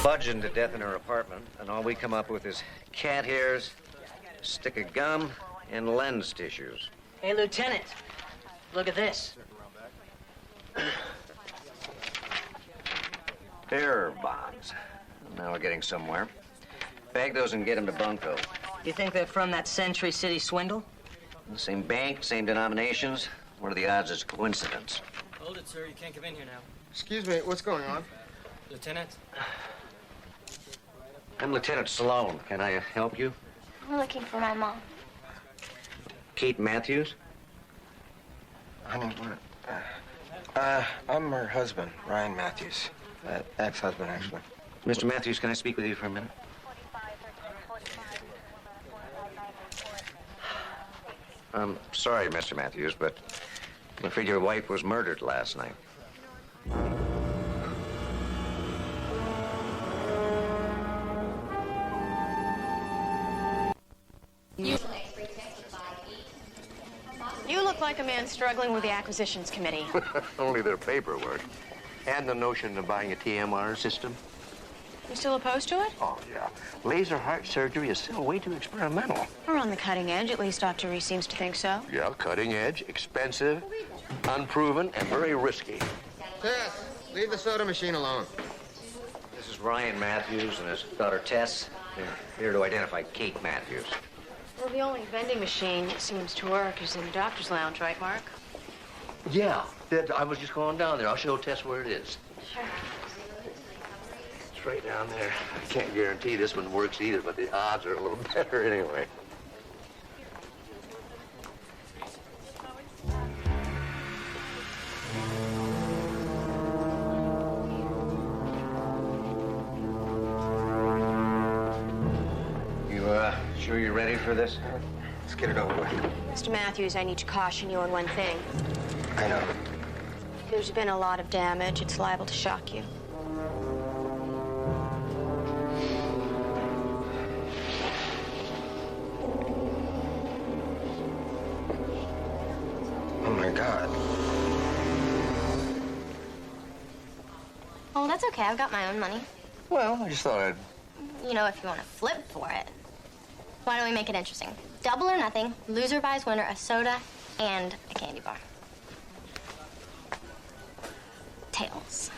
Bludgeoned to death in her apartment, and all we come up with is cat hairs, a stick of gum, and lens tissues. Hey, Lieutenant, look at this. Bearer bonds. Now we're getting somewhere. Bag those and get them to Bunko. You think they're from that Century City swindle? The same bank, same denominations. What are the odds it's coincidence? Hold it, sir. You can't come in here now. Excuse me, what's going on? Lieutenant? I'm Lieutenant Sloan. Can I help you? I'm looking for my mom. Kate Matthews? Honey, I'm her husband, Ryan Matthews. Ex-husband, actually. Mr. Matthews, can I speak with you for a minute? I'm sorry, Mr. Matthews, but I'm afraid your wife was murdered last night. You look like a man struggling with the acquisitions committee. Only their paperwork. And the notion of buying a TMR system. You still opposed to it? Oh, yeah. Laser heart surgery is still way too experimental. We're on the cutting edge. At least Dr. Reese seems to think so. Yeah, cutting edge, expensive, unproven, and very risky. Tess, leave the soda machine alone. This is Ryan Matthews and his daughter Tess. They're here to identify Kate Matthews. Well, the only vending machine that seems to work is in the doctor's lounge, right, Mark? Yeah, I was just going down there. I'll show Tess where it is. Sure. It's right down there. I can't guarantee this one works either, but the odds are a little better anyway. Sure you're ready for this? Let's get it over with. Mr. Matthews, I need to caution you on one thing. I know. There's been a lot of damage. It's liable to shock you. Oh, my God. Oh, that's okay. I've got my own money. Well, I just thought I'd... You know, if you want to flip for it, why don't we make it interesting? Double or nothing, loser buys winner a soda and a candy bar. Tails.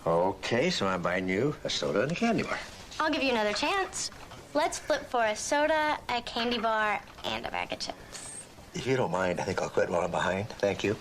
Okay, so I'm buying you a soda and a candy bar. I'll give you another chance. Let's flip for a soda, a candy bar, and a bag of chips. If you don't mind, I think I'll quit while I'm behind. Thank you.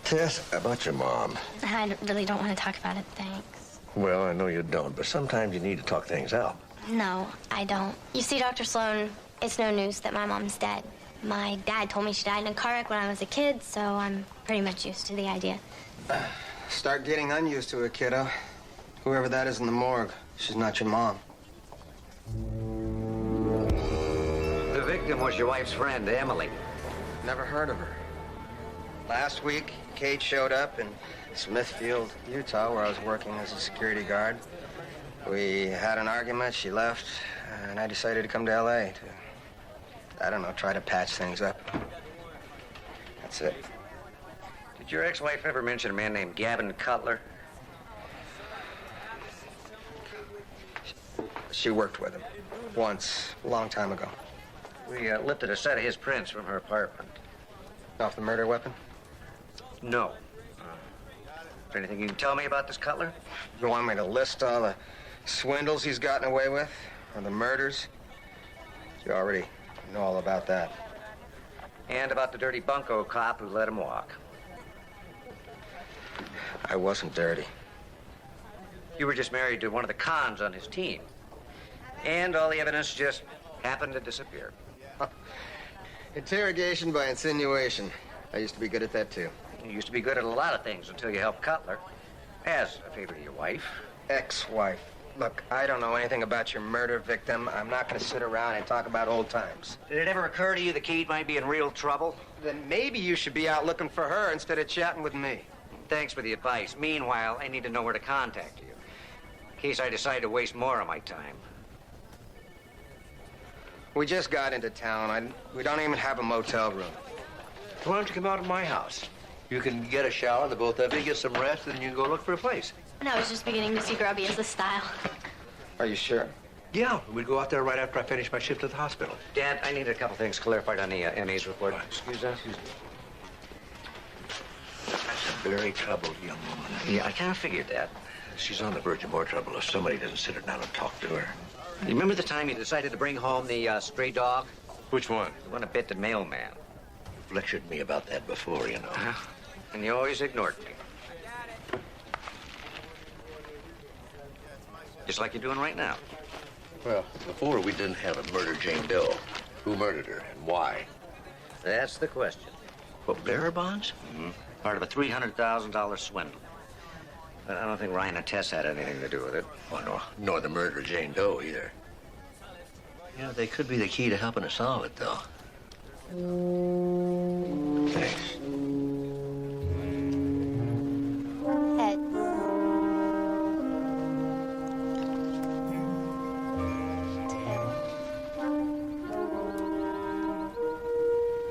Tess, about your mom. I really don't want to talk about it, thanks. Well, I know you don't, but sometimes you need to talk things out. No, I don't. You see, Dr. Sloan, it's no news that my mom's dead. My dad told me she died in a car wreck when I was a kid, so I'm pretty much used to the idea. Start getting unused to it, kiddo. Whoever that is in the morgue, she's not your mom. The victim was your wife's friend, Emily. Never heard of her. Last week, Kate showed up in Smithfield, Utah, where I was working as a security guard. We had an argument, she left, and I decided to come to L.A. to, I don't know, try to patch things up. That's it. Did your ex-wife ever mention a man named Gavin Cutler? She worked with him once, a long time ago. We lifted a set of his prints from her apartment. Off the murder weapon? No. Is there anything you can tell me about this Cutler? You want me to list all the swindles he's gotten away with? Or the murders? You already know all about that. And about the dirty bunco cop who let him walk. I wasn't dirty. You were just married to one of the cons on his team. And all the evidence just happened to disappear. Interrogation by insinuation. I used to be good at that, too. You used to be good at a lot of things until you helped Cutler. As a favor to your wife. Ex-wife. Look, I don't know anything about your murder victim. I'm not going to sit around and talk about old times. Did it ever occur to you that Kate might be in real trouble? Then maybe you should be out looking for her instead of chatting with me. Thanks for the advice. Meanwhile, I need to know where to contact you. In case I decide to waste more of my time. We just got into town. We don't even have a motel room. Why don't you come out of my house? You can get a shower, the both of you, get some rest, and you can go look for a place. No, I was just beginning to see grubby as the style. Are you sure? Yeah, we'd go out there right after I finish my shift at the hospital. Dad, I need a couple things clarified on the ME's report. Excuse us. That's a very troubled young woman. Yeah, I kind of figured that. She's on the verge of more trouble if somebody doesn't sit her down and talk to her. You remember the time you decided to bring home the stray dog? Which one? The one that bit the mailman. You've lectured me about that before, you know. And you always ignored me. Just like you're doing right now. Well, before we didn't have a murder Jane Doe. Who murdered her and why? That's the question. What, bearer bonds? Mm-hmm. Part of a $300,000 swindle. But I don't think Ryan and Tess had anything to do with it. Oh, no, nor the murder of Jane Doe either. You know, they could be the key to helping us solve it, though. Thanks. Head.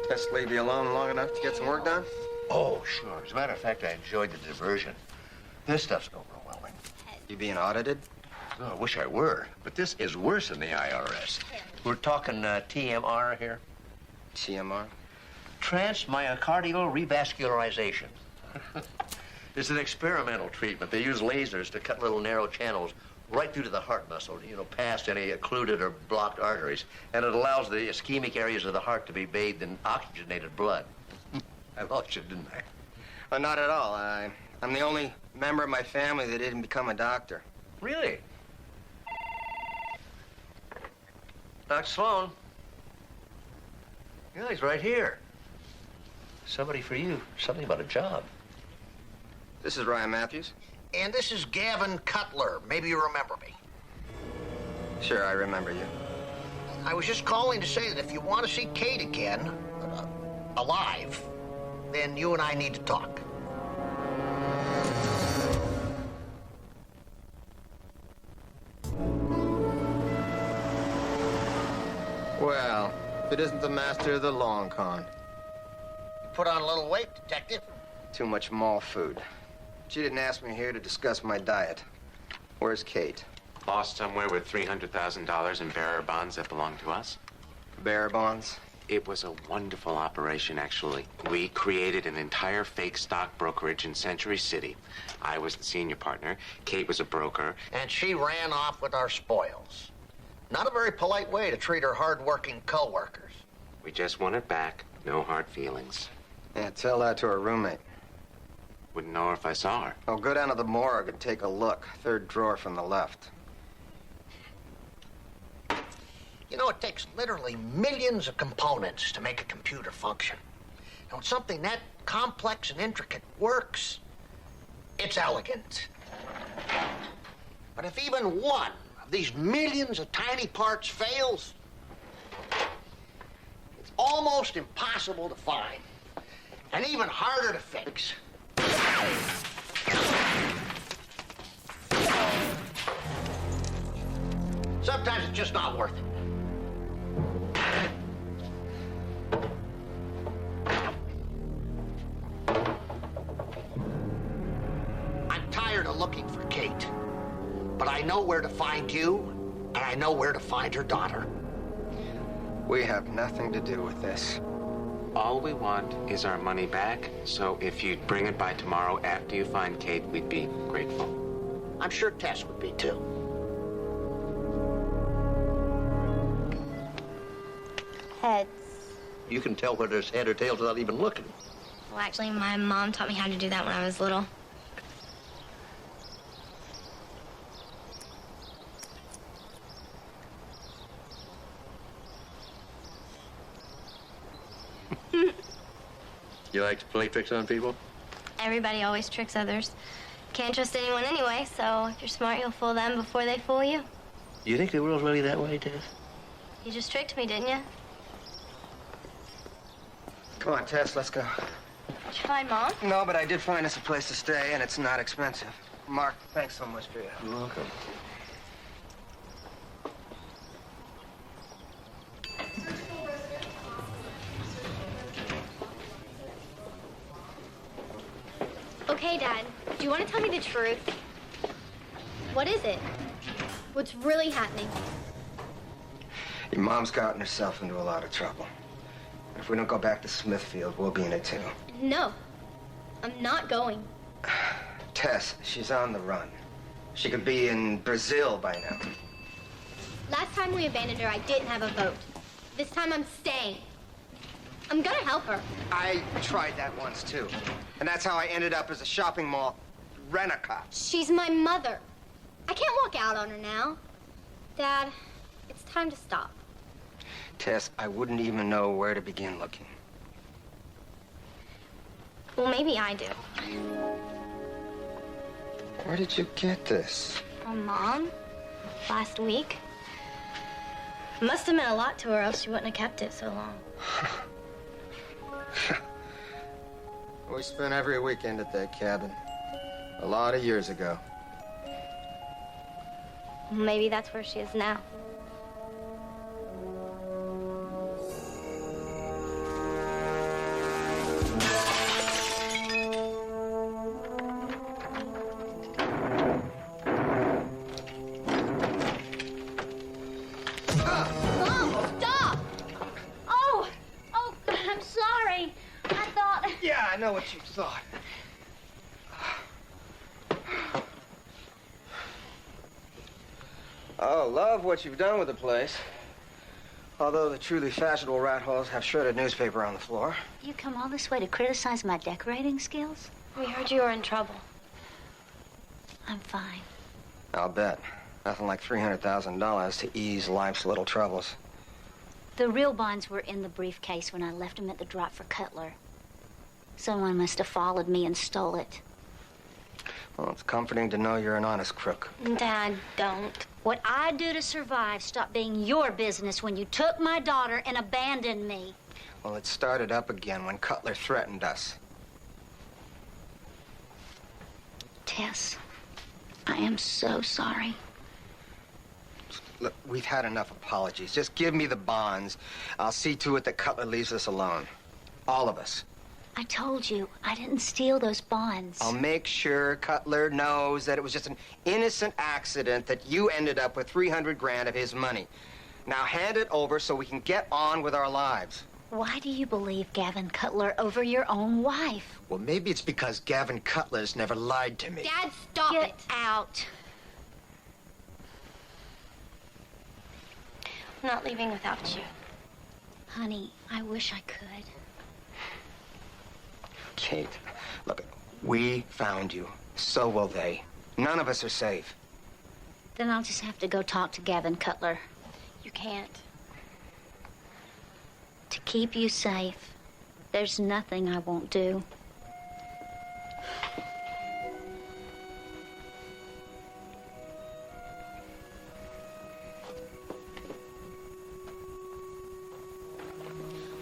Tess leave you alone long enough to get some work done? Oh, sure. As a matter of fact, I enjoyed the diversion. This stuff's overwhelming. You being audited? Oh, I wish I were, but this is worse than the IRS. We're talking TMR here. TMR? Transmyocardial revascularization. It's an experimental treatment. They use lasers to cut little narrow channels right through to the heart muscle, you know, past any occluded or blocked arteries. And it allows the ischemic areas of the heart to be bathed in oxygenated blood. I lost you, didn't I? Not at all. I'm the only member of my family that didn't become a doctor. Really? Dr. Sloan. Yeah, he's right here. Somebody for you. Something about a job. This is Ryan Matthews. And this is Gavin Cutler. Maybe you remember me. Sure, I remember you. I was just calling to say that if you want to see Kate again, alive, then you and I need to talk. Well, if it isn't the master of the long con. Put on a little weight, detective. Too much mall food. She didn't ask me here to discuss my diet. Where's Kate? Lost somewhere with $300,000 in bearer bonds that belong to us. Bearer bonds? It was a wonderful operation, actually. We created an entire fake stock brokerage in Century City. I was the senior partner. Kate was a broker. And she ran off with our spoils. Not a very polite way to treat her hard-working co-workers. We just want it back. No hard feelings. Yeah, tell that to her roommate. Wouldn't know her if I saw her. Oh, go down to the morgue and take a look. Third drawer from the left. You know, it takes literally millions of components to make a computer function. And when something that complex and intricate works, it's elegant. But if even one of these millions of tiny parts fails, it's almost impossible to find, and even harder to fix. Sometimes it's just not worth it. I'm tired of looking for Kate, but I know where to find you, and I know where to find her daughter. We have nothing to do with this. All we want is our money back, so if you'd bring it by tomorrow after you find Kate, we'd be grateful. I'm sure Tess would be, too. Heads. You can tell whether it's head or tails without even looking. Well, actually, my mom taught me how to do that when I was little. You like to play tricks on people? Everybody always tricks others. Can't trust anyone anyway, so if you're smart, you'll fool them before they fool you. You think the world's really that way, Tess? You just tricked me, didn't you? Come on, Tess, let's go. Did you find Mom? No, but I did find us a place to stay, and it's not expensive. Mark, thanks so much for your help. You're welcome. Okay, Dad. Do you want to tell me the truth? What is it? What's really happening? Your mom's gotten herself into a lot of trouble. If we don't go back to Smithfield, we'll be in it too. No. I'm not going. Tess, she's on the run. She could be in Brazil by now. Last time we abandoned her, I didn't have a vote. This time I'm staying. I'm gonna help her. I tried that once too. And that's how I ended up as a shopping mall rent-a-cop. She's my mother. I can't walk out on her now. Dad, it's time to stop. Tess, I wouldn't even know where to begin looking. Well, maybe I do. Where did you get this? From Mom? Last week? Must have meant a lot to her, else she wouldn't have kept it so long. We spent every weekend at that cabin. A lot of years ago. Maybe that's where she is now. I know what you thought. Oh, love what you've done with the place. Although the truly fashionable rat holes have shredded newspaper on the floor. You come all this way to criticize my decorating skills? We heard you were in trouble. I'm fine. I'll bet. Nothing like $300,000 to ease life's little troubles. The real bonds were in the briefcase when I left them at the drop for Cutler. Someone must have followed me and stole it. Well, it's comforting to know you're an honest crook. Dad, don't. What I do to survive stopped being your business when you took my daughter and abandoned me. Well, it started up again when Cutler threatened us. Tess, I am so sorry. Look, we've had enough apologies. Just give me the bonds. I'll see to it that Cutler leaves us alone. All of us. I told you, I didn't steal those bonds. I'll make sure Cutler knows that it was just an innocent accident that you ended up with 300 grand of his money. Now hand it over so we can get on with our lives. Why do you believe Gavin Cutler over your own wife? Well, maybe it's because Gavin Cutler's never lied to me. Dad, stop Get it. out. I'm not leaving without you. Honey, I wish I could. Kate, look, we found you. So will they. None of us are safe. Then I'll just have to go talk to Gavin Cutler. You can't. To keep you safe, there's nothing I won't do.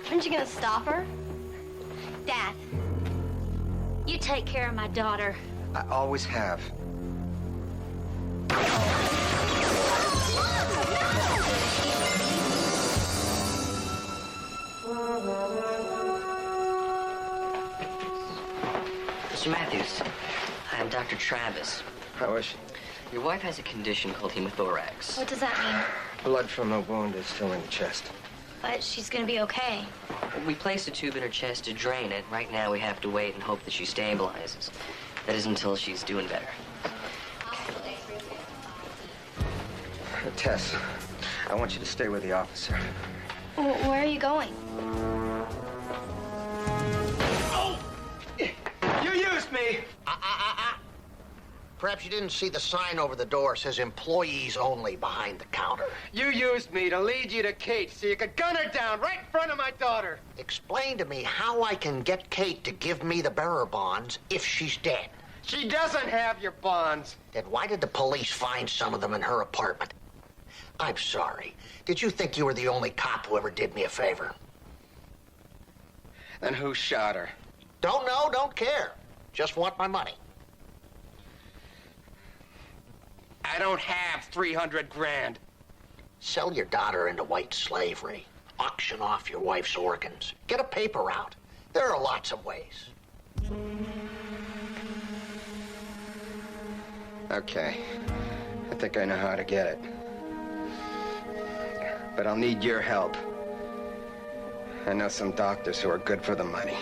Aren't you gonna stop her? Dad. You take care of my daughter. I always have. Mr. Matthews, I'm Dr. Travis. How is she? Your wife has a condition called hemothorax. What does that mean? Blood from a wound is still in the chest. But she's gonna be okay. We placed a tube in her chest to drain it. Right now, we have to wait and hope that she stabilizes. That is until she's doing better. Tess, I want you to stay with the officer. Where are you going? Oh! You used me! Perhaps you didn't see the sign over the door. It says employees only behind the counter. You used me to lead you to Kate so you could gun her down right in front of my daughter. Explain to me how I can get Kate to give me the bearer bonds if she's dead. She doesn't have your bonds. Then why did the police find some of them in her apartment? I'm sorry. Did you think you were the only cop who ever did me a favor? Then who shot her? Don't know, don't care. Just want my money. I don't have 300 grand. Sell your daughter into white slavery. Auction off your wife's organs. Get a paper route. There are lots of ways. Okay. I think I know how to get it. But I'll need your help. I know some doctors who are good for the money.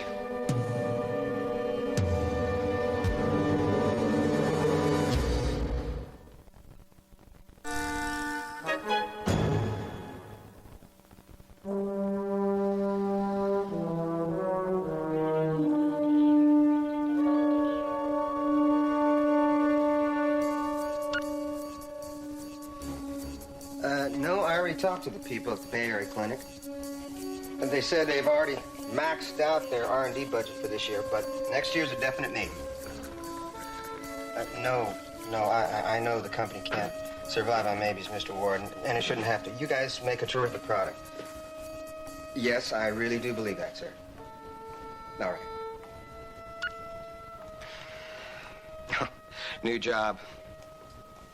No, I already talked to the people at the Bay Area Clinic. And they said they've already maxed out their R&D budget for this year, but next year's a definite maybe. No, I know the company can't survive on maybes, Mr. Ward, and it shouldn't have to. You guys make a terrific product. Yes, I really do believe that, sir. All right. New job.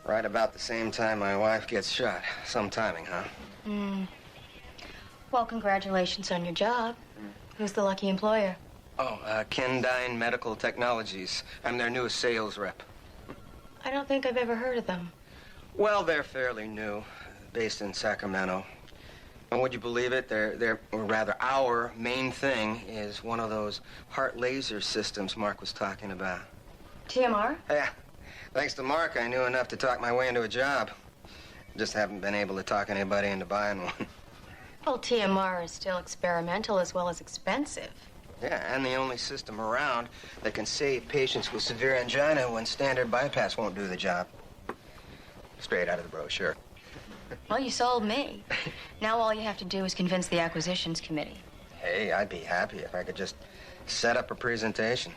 Right about the same time my wife gets shot. Some timing, huh? Well, congratulations on your job. Who's the lucky employer? Oh, Kendine Medical Technologies. I'm their newest sales rep. I don't think I've ever heard of them. Well, they're fairly new, based in Sacramento. And would you believe it? Or rather, our main thing is one of those heart laser systems Mark was talking about. TMR? Yeah. Thanks to Mark, I knew enough to talk my way into a job. Just haven't been able to talk anybody into buying one. Well, TMR is still experimental as well as expensive. Yeah, and the only system around that can save patients with severe angina when standard bypass won't do the job. Straight out of the brochure. Well, you sold me. Now all you have to do is convince the acquisitions committee. Hey, I'd be happy if I could just set up a presentation.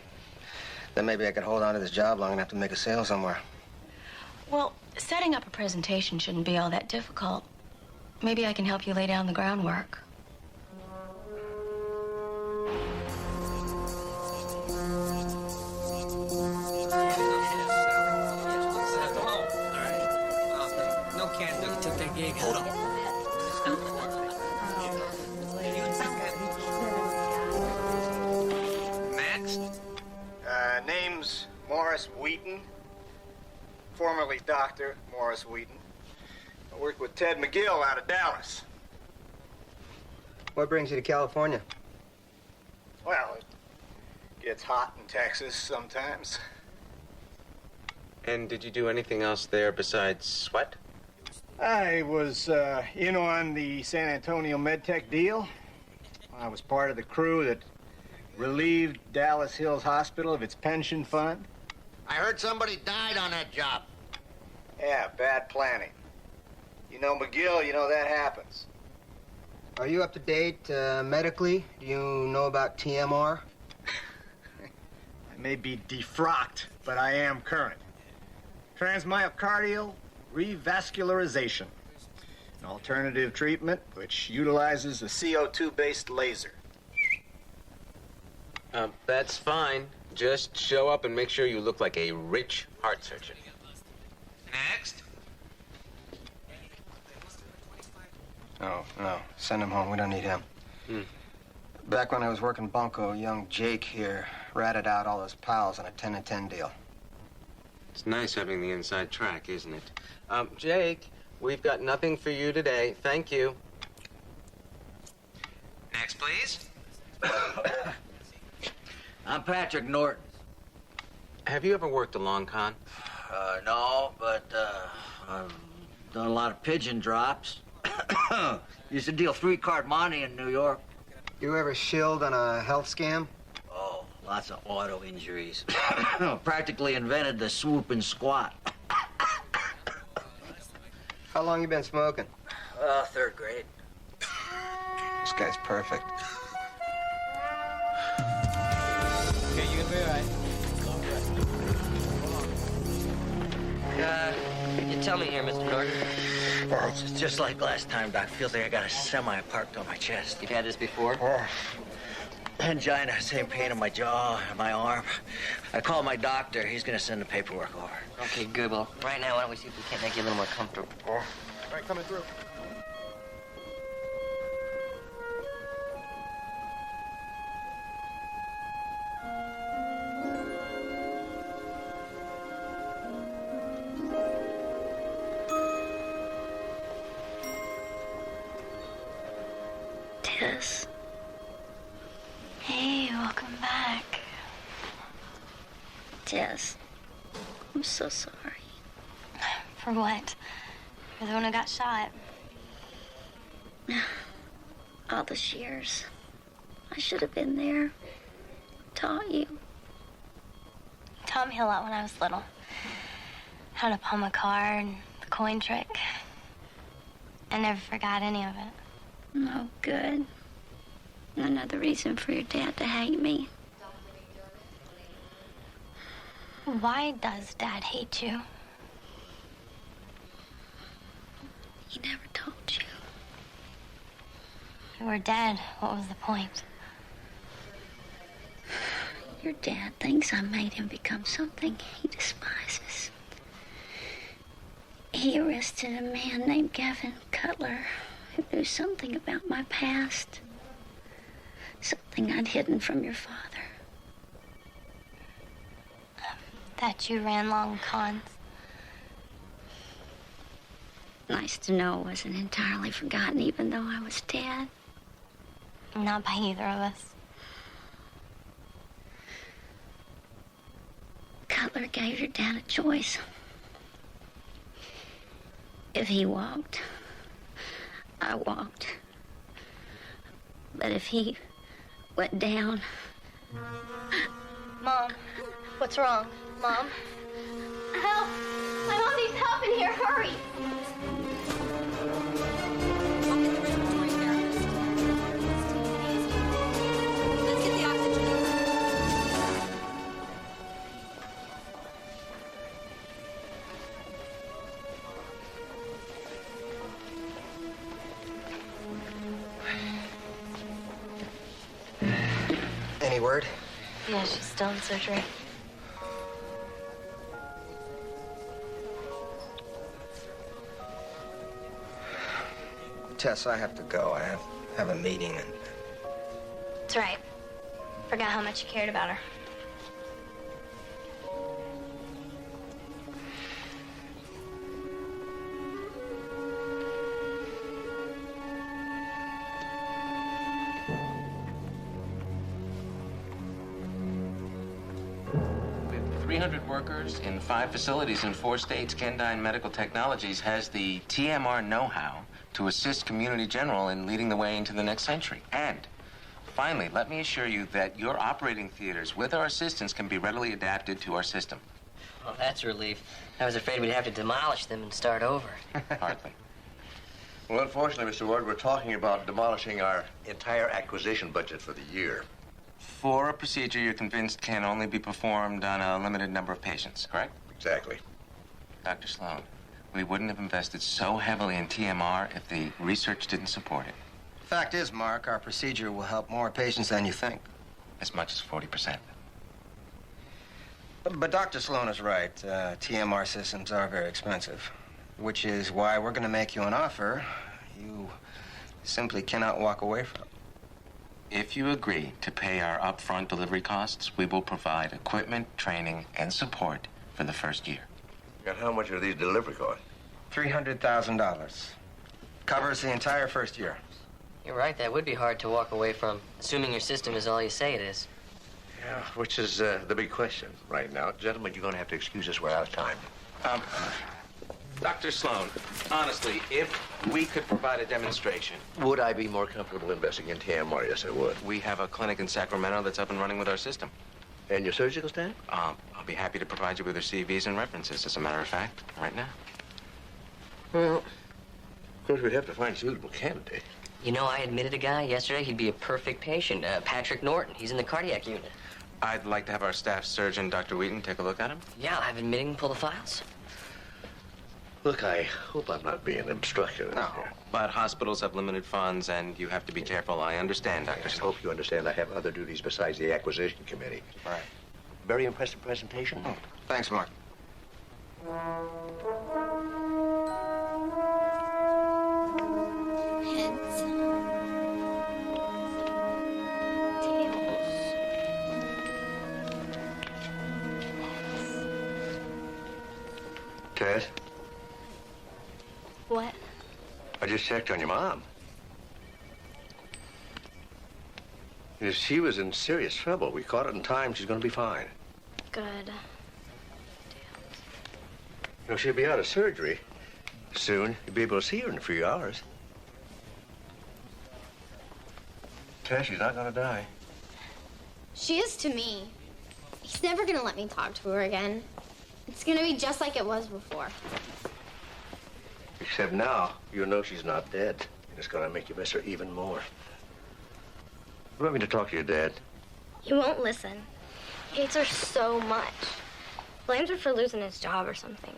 Then maybe I could hold on to this job long enough to make a sale somewhere. Well, setting up a presentation shouldn't be all that difficult. Maybe I can help you lay down the groundwork. No can do. Took that gig. Hold on. Next. Name's Morris Wheaton, formerly Dr. Morris Wheaton. I work with Ted McGill out of Dallas. What brings you to California? Well, it gets hot in Texas sometimes. And did you do anything else there besides sweat? I was in on the San Antonio MedTech deal. I was part of the crew that relieved Dallas Hills Hospital of its pension fund. I heard somebody died on that job. Yeah, bad planning. You know, McGill, you know that happens. Are you up to date medically? Do you know about TMR? I may be defrocked, but I am current. Transmyocardial revascularization. An alternative treatment which utilizes a CO2-based laser. That's fine. Just show up and make sure you look like a rich heart surgeon. Next. Oh, no. Send him home. We don't need him. Back when I was working bunco, young Jake here ratted out all his pals on a 10-10 deal. It's nice having the inside track, isn't it? Jake, we've got nothing for you today. Thank you. Next, please. I'm Patrick Norton. Have you ever worked a long con? No, but I've done a lot of pigeon drops. Used to deal 3-card money in New York. You ever shilled on a health scam? Oh, lots of auto injuries. Practically invented the swoop and squat. How long you been smoking? 3rd grade. This guy's perfect. Okay, you gonna be all right. You tell me here, Mr. Norton. It's just like last time, Doc. Feels like I got a semi parked on my chest. You've had this before? Angina, same pain in my jaw, my arm. I called my doctor. He's gonna send the paperwork over. Okay, good. Well, right now, why don't we see if we can't make you a little more comfortable? All right, coming through. Tess. Hey, welcome back. Tess, I'm so sorry. For what? You're the one who got shot. All those years. I should have been there. Taught you. You taught me a lot when I was little. How to palm a card, the coin trick. I never forgot any of it. No good. Another reason for your dad to hate me. Why does Dad hate you? He never told you. You were dead. What was the point? Your dad thinks I made him become something he despises. He arrested a man named Gavin Cutler who knew something about my past. Something I'd hidden from your father. That you ran long cons. Nice to know it wasn't entirely forgotten, even though I was dead. Not by either of us. Cutler gave your dad a choice. If he walked, I walked. But if he went down... Mom, what's wrong? Mom? Help! My mom needs help in here. Hurry! Let's get the oxygen. Any word? Yeah, she's still in surgery. Tess, I have to go. I have a meeting and... That's right. Forgot how much you cared about her. With 300 workers in 5 facilities in 4 states, Kendine Medical Technologies has the TMR know-how to assist Community General in leading the way into the next century. And finally, let me assure you that your operating theaters, with our assistance, can be readily adapted to our system. Well, that's a relief. I was afraid we'd have to demolish them and start over. Hardly. Well, unfortunately, Mr. Ward, we're talking about demolishing our entire acquisition budget for the year. For a procedure you're convinced can only be performed on a limited number of patients, correct? Exactly. Dr. Sloan, we wouldn't have invested so heavily in TMR if the research didn't support it. Fact is, Mark, our procedure will help more patients than you think. As much as 40%. But Dr. Sloan is right. TMR systems are very expensive, which is why we're going to make you an offer you simply cannot walk away from. If you agree to pay our upfront delivery costs, we will provide equipment, training, and support for the first year. And how much are these delivery costs? $300,000. Covers the entire first year. You're right, that would be hard to walk away from, assuming your system is all you say it is. Yeah, which is the big question right now. Gentlemen, you're going to have to excuse us. We're out of time. Dr. Sloan, honestly, if we could provide a demonstration... Would I be more comfortable investing in TMR? Yes, I would. We have a clinic in Sacramento that's up and running with our system. And your surgical staff? I'll be happy to provide you with their CVs and references, as a matter of fact, right now. Well, of course, we'd have to find a suitable candidate. You know, I admitted a guy yesterday. He'd be a perfect patient. Patrick Norton. He's in the cardiac unit. I'd like to have our staff surgeon, Dr. Wheaton, take a look at him. Yeah, I'll have him admitting and pull the files. Look, I hope I'm not being obstructive. No, but hospitals have limited funds, and you have to be careful. I understand, Dr. I Sloan. hope you understand I have other duties besides the acquisition committee. Right. Very impressive presentation. Oh, thanks, Mark. Heads. Tails. Tess, What? I just checked on your mom. If she was in serious trouble, we caught it in time, she's going to be fine. Good. You know, she'll be out of surgery soon. You'll be able to see her in a few hours. Tess, she's not going to die. She is to me. He's never gonna let me talk to her again. It's gonna be just like it was before. Except now, you know she's not dead. It's going to make you miss her even more. You want me to talk to your dad? He won't listen. He hates her so much. Blames her for losing his job or something.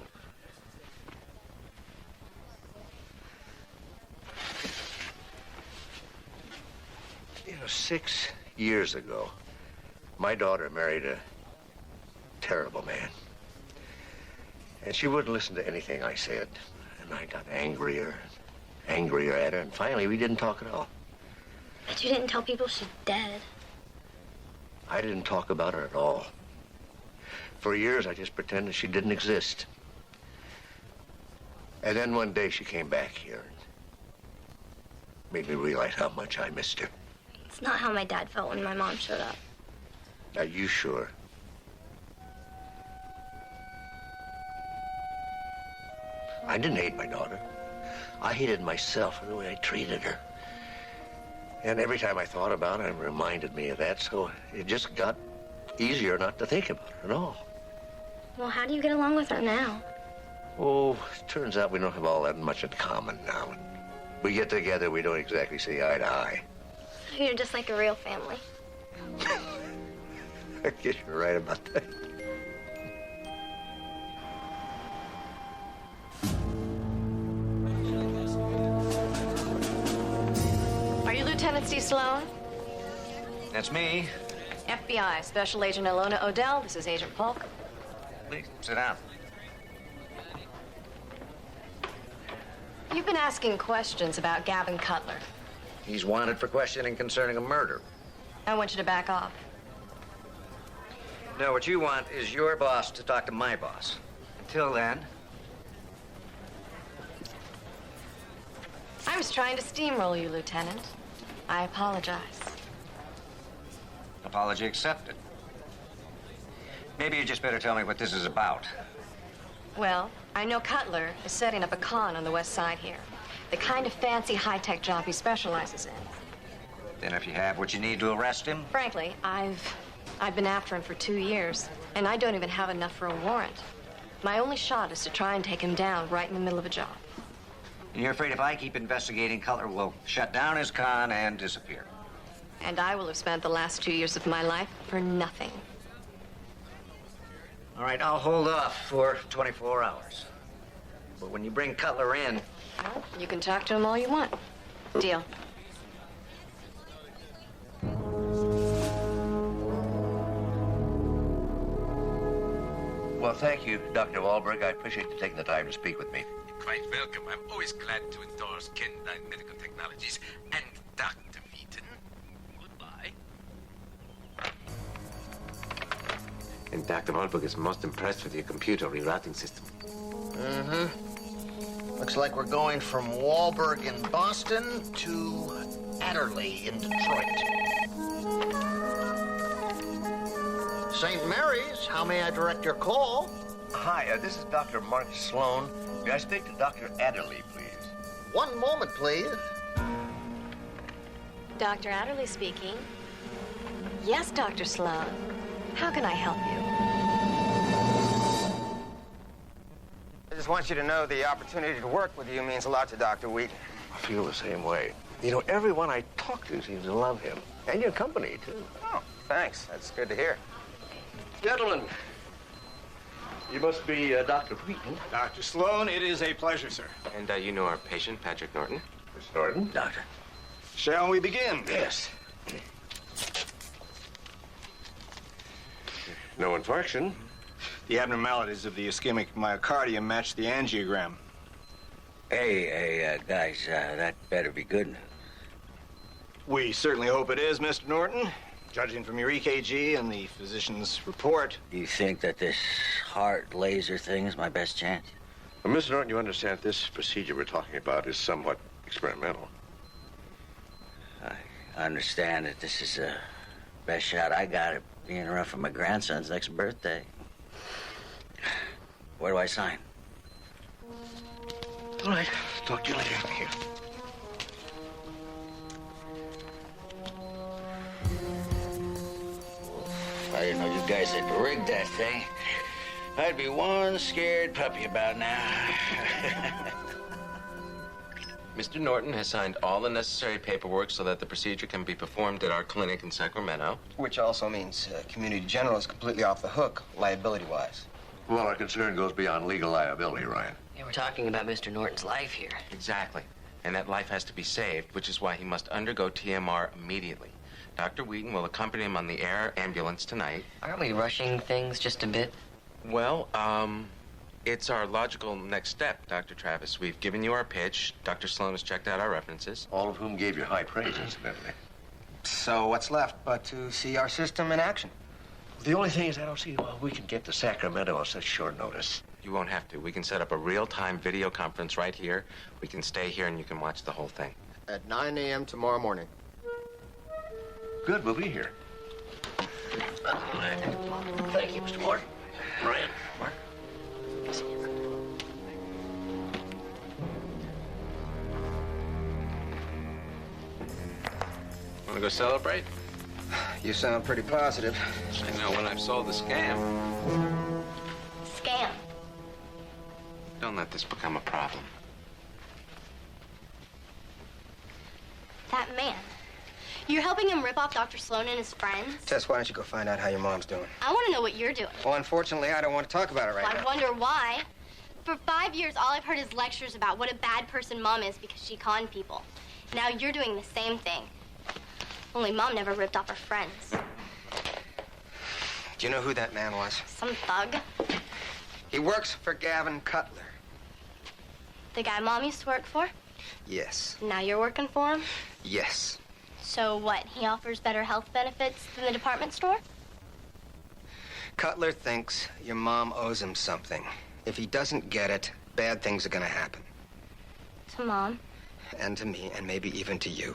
You know, 6 years ago, my daughter married a terrible man. And she wouldn't listen to anything I said. And I got angrier at her, and finally we didn't talk at all. But you didn't tell people she's dead. I didn't talk about her at all. For years, I just pretended she didn't exist. And then one day she came back here and made me realize how much I missed her. It's not how my dad felt when my mom showed up. Are you sure? I didn't hate my daughter. I hated myself for the way I treated her. And every time I thought about it, it reminded me of that, so it just got easier not to think about her at all. Well, how do you get along with her now? Oh, it turns out we don't have all that much in common now. We get together, we don't exactly see eye to eye. You're just like a real family. I guess you're right about that. Are you Lieutenant Steve Sloan? That's me. FBI, Special Agent Ilona Odell. This is Agent Polk. Please, sit down. You've been asking questions about Gavin Cutler. He's wanted for questioning concerning a murder. I want you to back off. No, what you want is your boss to talk to my boss. Until then... I was trying to steamroll you, Lieutenant. I apologize. Apology accepted. Maybe you just better tell me what this is about. Well, I know Cutler is setting up a con on the west side here. The kind of fancy high-tech job he specializes in. Then if you have what you need to arrest him... Frankly, I've been after him for 2 years, and I don't even have enough for a warrant. My only shot is to try and take him down right in the middle of a job. You're afraid if I keep investigating, Cutler will shut down his con and disappear. And I will have spent the last 2 years of my life for nothing. All right, I'll hold off for 24 hours. But when you bring Cutler in... Well, you can talk to him all you want. Deal. Well, thank you, Dr. Wahlberg. I appreciate you taking the time to speak with me. You're quite welcome. I'm always glad to endorse Kendine Medical Technologies and Dr. Beaton. Goodbye. And Dr. Wahlberg is most impressed with your computer rerouting system. Looks like we're going from Wahlberg in Boston to Adderley in Detroit. St. Mary's, how may I direct your call? Hi, this is Dr. Mark Sloan. May I speak to Dr. Adderley, please? One moment, please. Dr. Adderley speaking. Yes, Dr. Sloan. How can I help you? I just want you to know the opportunity to work with you means a lot to Dr. Wheaton. I feel the same way. You know, everyone I talk to seems to love him. And your company, too. Oh, thanks. That's good to hear. Gentlemen, you must be Dr. Wheaton. Dr. Sloan, it is a pleasure, sir. And you know our patient, Patrick Norton? Miss Norton? Doctor. Shall we begin? Yes. No infarction. The abnormalities of the ischemic myocardium match the angiogram. Hey, guys, that better be good news. We certainly hope it is, Mr. Norton. Judging from your EKG and the physician's report. Do you think that this heart laser thing is my best chance? Well, Mr. Norton, you understand this procedure we're talking about is somewhat experimental. understand that this is the best shot I got at being around for my grandson's next birthday. Where do I sign? All right. Talk to you later. Here. I didn't know you guys had rigged that thing. I'd be one scared puppy about now. Mr. Norton has signed all the necessary paperwork so that the procedure can be performed at our clinic in Sacramento. Which also means Community General is completely off the hook, liability-wise. Well, our concern goes beyond legal liability, Ryan. Yeah, we're talking about Mr. Norton's life here. Exactly. And that life has to be saved, which is why he must undergo TMR immediately. Dr. Wheaton will accompany him on the air ambulance tonight. Aren't we rushing things just a bit? Well, it's our logical next step, Dr. Travis. We've given you our pitch. Dr. Sloan has checked out our references. All of whom gave you high praise, incidentally. So what's left but to see our system in action? The only thing is I don't see how we can get to Sacramento on such short notice. You won't have to. We can set up a real-time video conference right here. We can stay here and you can watch the whole thing. At 9 a.m. tomorrow morning. Good, we'll be here. Thank you, Mr. Morton. Ryan, Mark. Want to go celebrate? You sound pretty positive. I know, when I've solved the scam. Scam. Don't let this become a problem. That man. You're helping him rip off Dr. Sloan and his friends? Tess, why don't you go find out how your mom's doing? I want to know what you're doing. Well, unfortunately, I don't want to talk about it right now. I wonder why. For 5 years, all I've heard is lectures about what a bad person Mom is because she conned people. Now you're doing the same thing. Only Mom never ripped off her friends. Do you know who that man was? Some thug. He works for Gavin Cutler. The guy Mom used to work for? Yes. Now you're working for him? Yes. So what, he offers better health benefits than the department store? Cutler thinks your mom owes him something. If he doesn't get it, bad things are gonna happen. To Mom? And to me, and maybe even to you.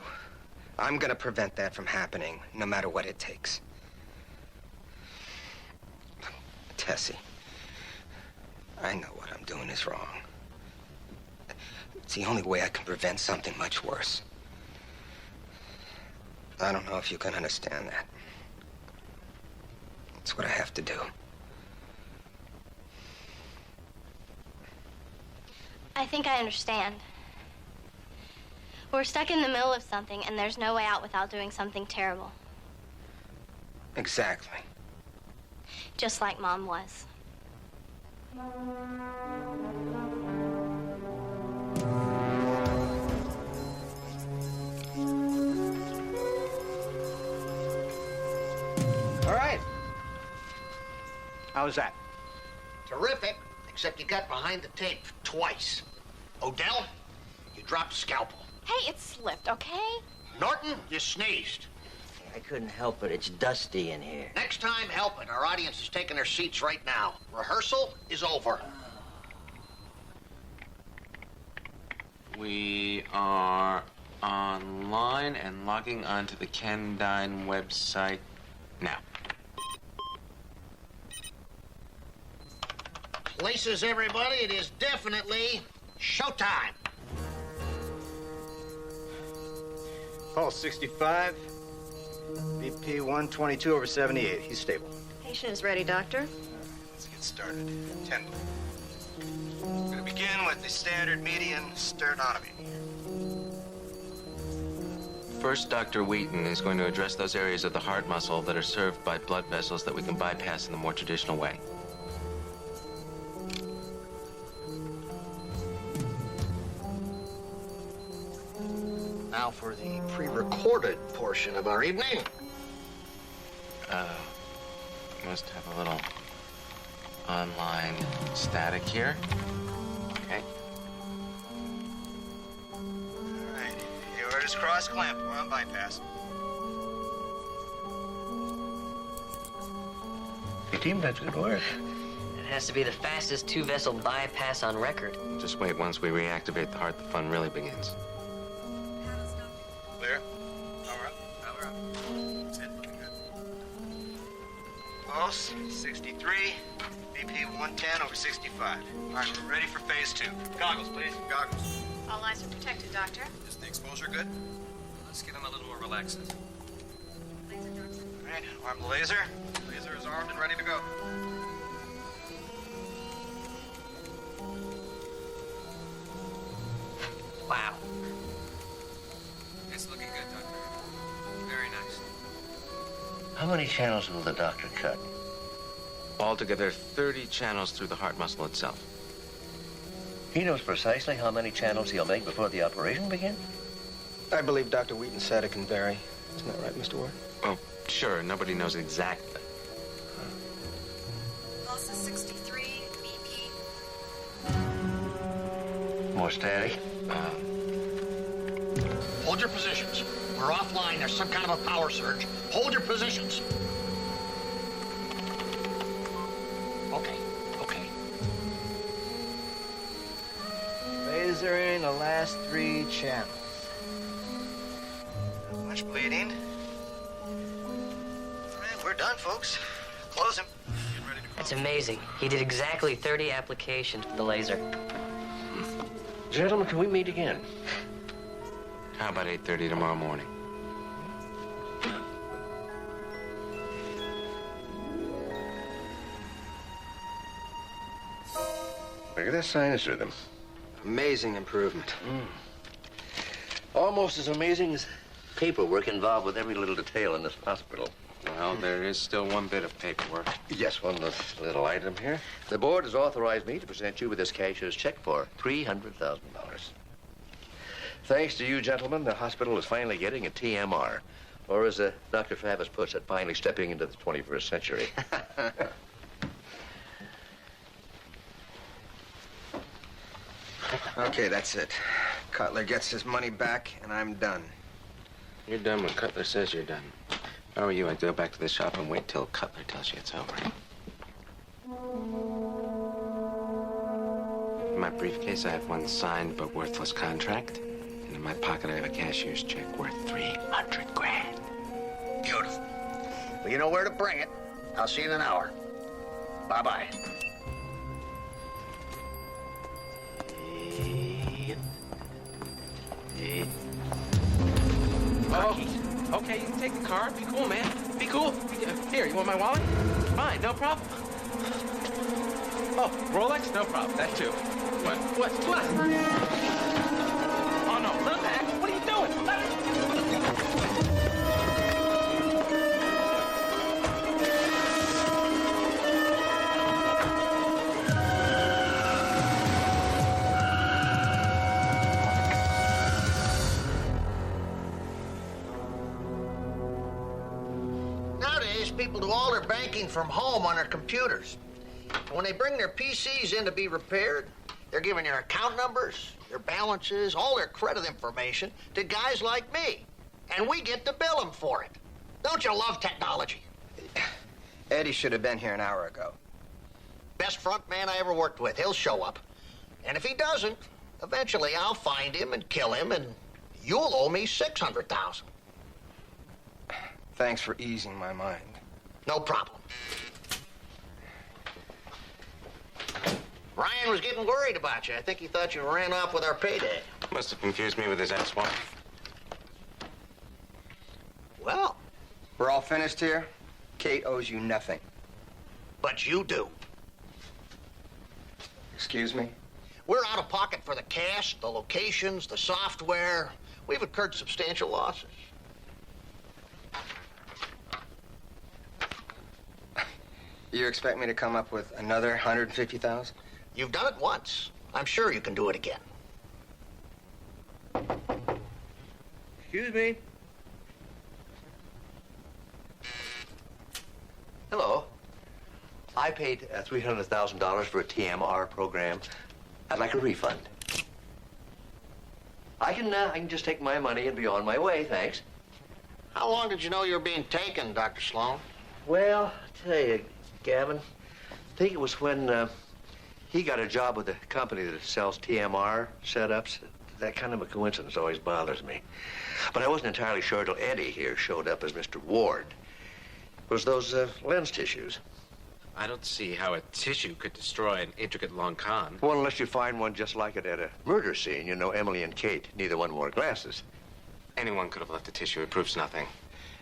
I'm gonna prevent that from happening, no matter what it takes. Tessie, I know what I'm doing is wrong. It's the only way I can prevent something much worse. I don't know if you can understand that. It's what I have to do. I think I understand. We're stuck in the middle of something, and there's no way out without doing something terrible. Exactly. Just like Mom was. All right. How was that? Terrific, except you got behind the tape twice. Odell, you dropped a scalpel. Hey, it slipped, okay? Norton, you sneezed. I couldn't help it. It's dusty in here. Next time, help it. Our audience is taking their seats right now. Rehearsal is over. We are online and logging onto the Kendine website now. Places, everybody. It is definitely showtime. Pulse 65. BP 122/78. He's stable. Patient is ready, doctor. Let's get started. 10. We're going to begin with the standard median sternotomy. First, Dr. Wheaton is going to address those areas of the heart muscle that are served by blood vessels that we can bypass in the more traditional way. Now for the pre-recorded portion of our evening. Must have a little online static here. Okay. All right. You heard us cross clamp. We're on bypass. Hey, team, that's good work. It has to be the fastest two-vessel bypass on record. Just wait. Once we reactivate the heart, the fun really begins. Clear. Pulse, 63. BP 110/65. All right, we're ready for phase 2. Goggles, please. Goggles. All eyes are protected, Doctor. Is the exposure good? Let's get him a little more relaxing. All right, arm the laser. Laser is armed and ready to go. Wow. It's looking good, Doctor. Very nice. How many channels will the doctor cut? Altogether, 30 channels through the heart muscle itself. He knows precisely how many channels he'll make before the operation begins? I believe Dr. Wheaton said it can vary. Isn't that right, Mr. Ward? Oh, sure. Nobody knows exactly. Pulse is 63, BP. More static? Hold your positions. We're offline. There's some kind of a power surge. Hold your positions. Okay. Laser in the last 3 channels. Not much bleeding. All right, we're done, folks. Close him. Get ready to close. That's amazing. He did exactly 30 applications with the laser. Gentlemen, can we meet again? How about 8:30 tomorrow morning? Look at that sinus rhythm. Amazing improvement. Almost as amazing as paperwork involved with every little detail in this hospital. Well, there is still one bit of paperwork. Yes, one little item here. The board has authorized me to present you with this cashier's check for $300,000. Thanks to you, gentlemen, the hospital is finally getting a TMR. Or as Dr. Favis puts it, finally stepping into the 21st century. Okay, that's it. Cutler gets his money back, and I'm done. You're done when Cutler says you're done. If I were you, I'd go back to the shop and wait till Cutler tells you it's over. In my briefcase, I have one signed but worthless contract. And in my pocket, I have a cashier's check worth $300,000. Beautiful. Well, you know where to bring it. I'll see you in an hour. Bye-bye. Oh, okay, you can take the card. Be cool, man. Be cool. Here, you want my wallet? Fine, no problem. Oh, Rolex? No problem. That too. What? What? Oh, no, not that. What are you doing? Let it... People do all their banking from home on their computers. When they bring their PCs in to be repaired, they're giving their account numbers, their balances, all their credit information to guys like me. And we get to bill them for it. Don't you love technology? Eddie should have been here an hour ago. Best front man I ever worked with. He'll show up. And if he doesn't, eventually I'll find him and kill him, and you'll owe me $600,000. Thanks for easing my mind. No problem. Ryan was getting worried about you. I think he thought you ran off with our payday. Must have confused me with his ex-wife. Well, we're all finished here. Kate owes you nothing. But you do. Excuse me? We're out of pocket for the cash, the locations, the software. We've incurred substantial losses. You expect me to come up with another 150,000? You've done it once. I'm sure you can do it again. Excuse me. Hello. I paid $300,000 for a TMR program. I'd like a refund. I can just take my money and be on my way, thanks. How long did you know you were being taken, Dr. Sloan? Well, I'll tell you, Gavin, I think it was when he got a job with a company that sells TMR setups. That kind of a coincidence always bothers me. But I wasn't entirely sure till Eddie here showed up as Mr. Ward. was those lens tissues. I don't see how a tissue could destroy an intricate long con. Well, unless you find one just like it at a murder scene. You know, Emily and Kate, neither one wore glasses. Anyone could have left a tissue. It proves nothing.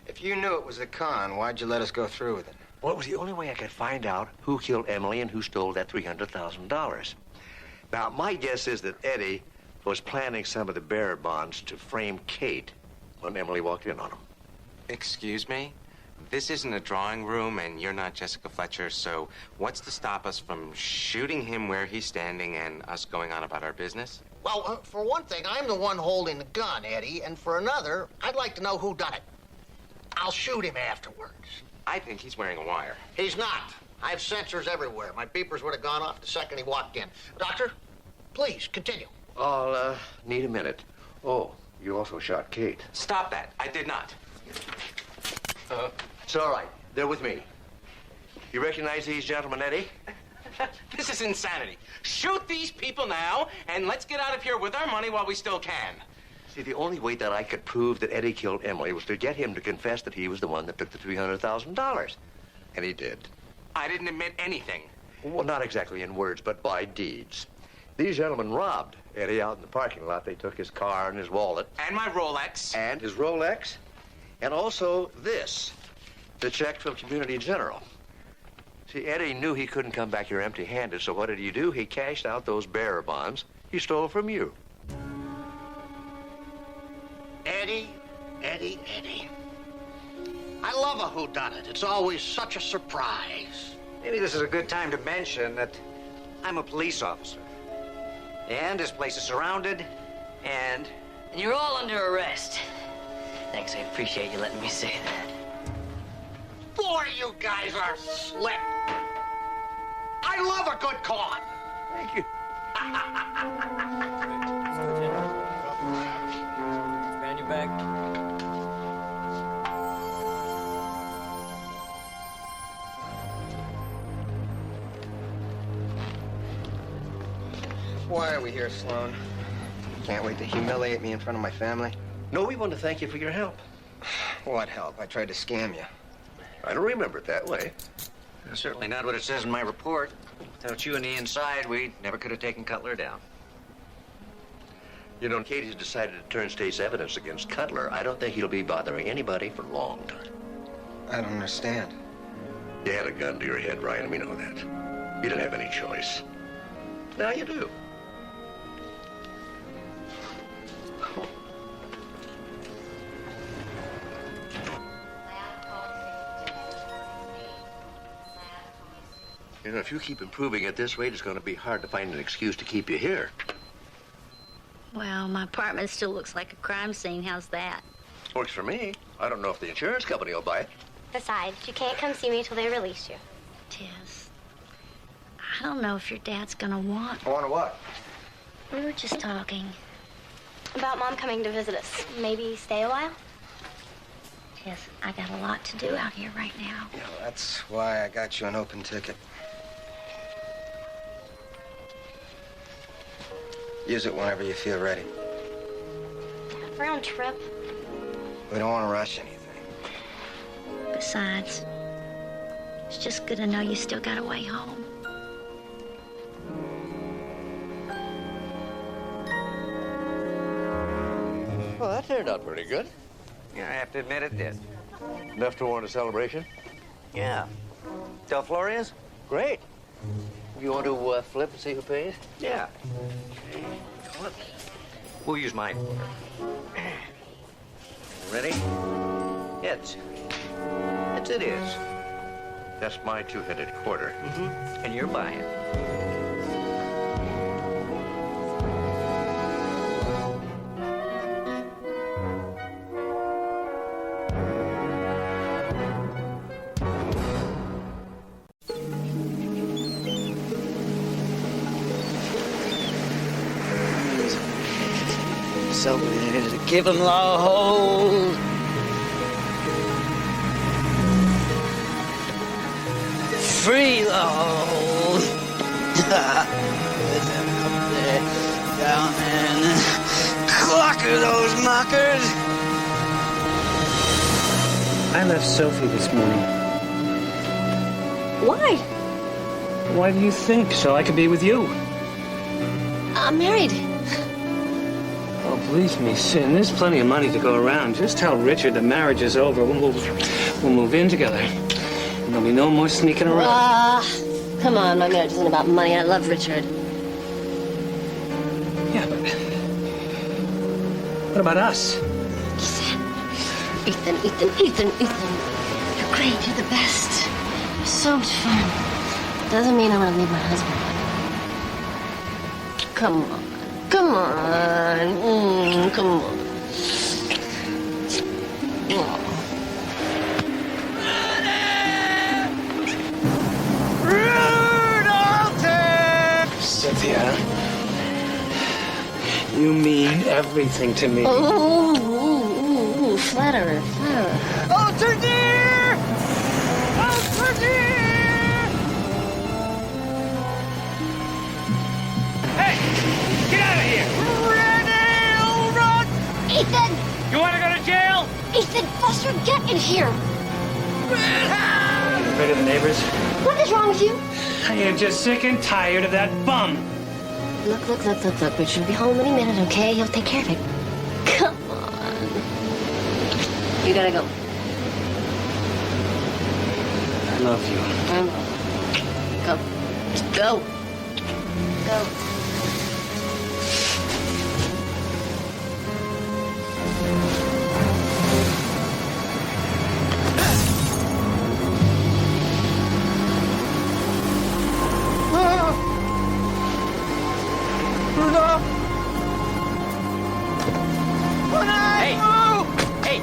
If you knew it was a con, why'd you let us go through with it? Well, it was the only way I could find out who killed Emily and who stole that $300,000. Now, my guess is that Eddie was planning some of the bearer bonds to frame Kate when Emily walked in on him. Excuse me? This isn't a drawing room, and you're not Jessica Fletcher, so what's to stop us from shooting him where he's standing and us going on about our business? Well, for one thing, I'm the one holding the gun, Eddie, and for another, I'd like to know who done it. I'll shoot him afterwards. I think he's wearing a wire. He's not. I have sensors everywhere. My beepers would have gone off the second he walked in. Doctor, please, continue. I'll need a minute. Oh, you also shot Kate. Stop that. I did not. It's all right. They're with me. You recognize these gentlemen, Eddie? This is insanity. Shoot these people now, and let's get out of here with our money while we still can. See, the only way that I could prove that Eddie killed Emily was to get him to confess that he was the one that took the $300,000. And he did. I didn't admit anything. Well, not exactly in words, but by deeds. These gentlemen robbed Eddie out in the parking lot. They took his car and his wallet. And my Rolex. And his Rolex. And also this, the check from Community General. See, Eddie knew he couldn't come back here empty-handed, so what did he do? He cashed out those bearer bonds he stole from you. Eddie. I love a whodunit. It's always such a surprise. Maybe this is a good time to mention that I'm a police officer. And this place is surrounded, and you're all under arrest. Thanks, I appreciate you letting me say that. Boy, you guys are slick. I love a good con. Thank you. Expand your back. Why are we here, Sloan? Can't wait to humiliate me in front of my family? No, we want to thank you for your help. What help? I tried to scam you. I don't remember it that way. That's certainly not what it says in my report. Without you on the inside, we never could have taken Cutler down. You know, Katie's decided to turn state's evidence against Cutler. I don't think he'll be bothering anybody for a long time. I don't understand. You had a gun to your head, Ryan. We know that. You didn't have any choice. Now you do. You know, if you keep improving at this rate, it's going to be hard to find an excuse to keep you here. Well, my apartment still looks like a crime scene. How's that? Works for me. I don't know if the insurance company will buy it. Besides, you can't come see me till they release you. Tess, I don't know if your dad's gonna want... Want what? We were just talking. About Mom coming to visit us. Maybe stay a while? Tess, I got a lot to do out here right now. Yeah, that's why I got you an open ticket. Use it whenever you feel ready. Round trip. We don't want to rush anything. Besides, it's just good to know you still got a way home. Well, that turned out pretty good. Yeah, I have to admit it did. Enough to warrant a celebration? Yeah. Del Floria's? Great. You want to flip and see who pays? Yeah. We'll use mine. Ready? Heads. Heads it is. That's my two-headed quarter. Mm-hmm. And you're buying. So give him the hold. Free the hold. Up there, down there, clocker those mockers. I left Sophie this morning. Why? Why do you think? So I could be with you. I'm married. Oh, believe me, Sin, there's plenty of money to go around. Just tell Richard the marriage is over. We'll move in together. And there'll be no more sneaking around. Come on, my marriage isn't about money. I love Richard. Yeah, but what about us? Ethan. You're great. You're the best. You're so much fun. Doesn't mean I'm gonna leave my husband. Come on. Come on. Come on. Oh. Cynthia, you mean everything to me. Ooh, flatterer. Oh, dear! Oh, dear! Hey, get out of here! Run! Ethan! You want to go to jail? Ethan, Buster, get in here! Rid of the neighbors. What is wrong with you? I am just sick and tired of that bum. Look. Richard will be home any minute, okay? He'll take care of it. Come on. You gotta go. I love you. Go.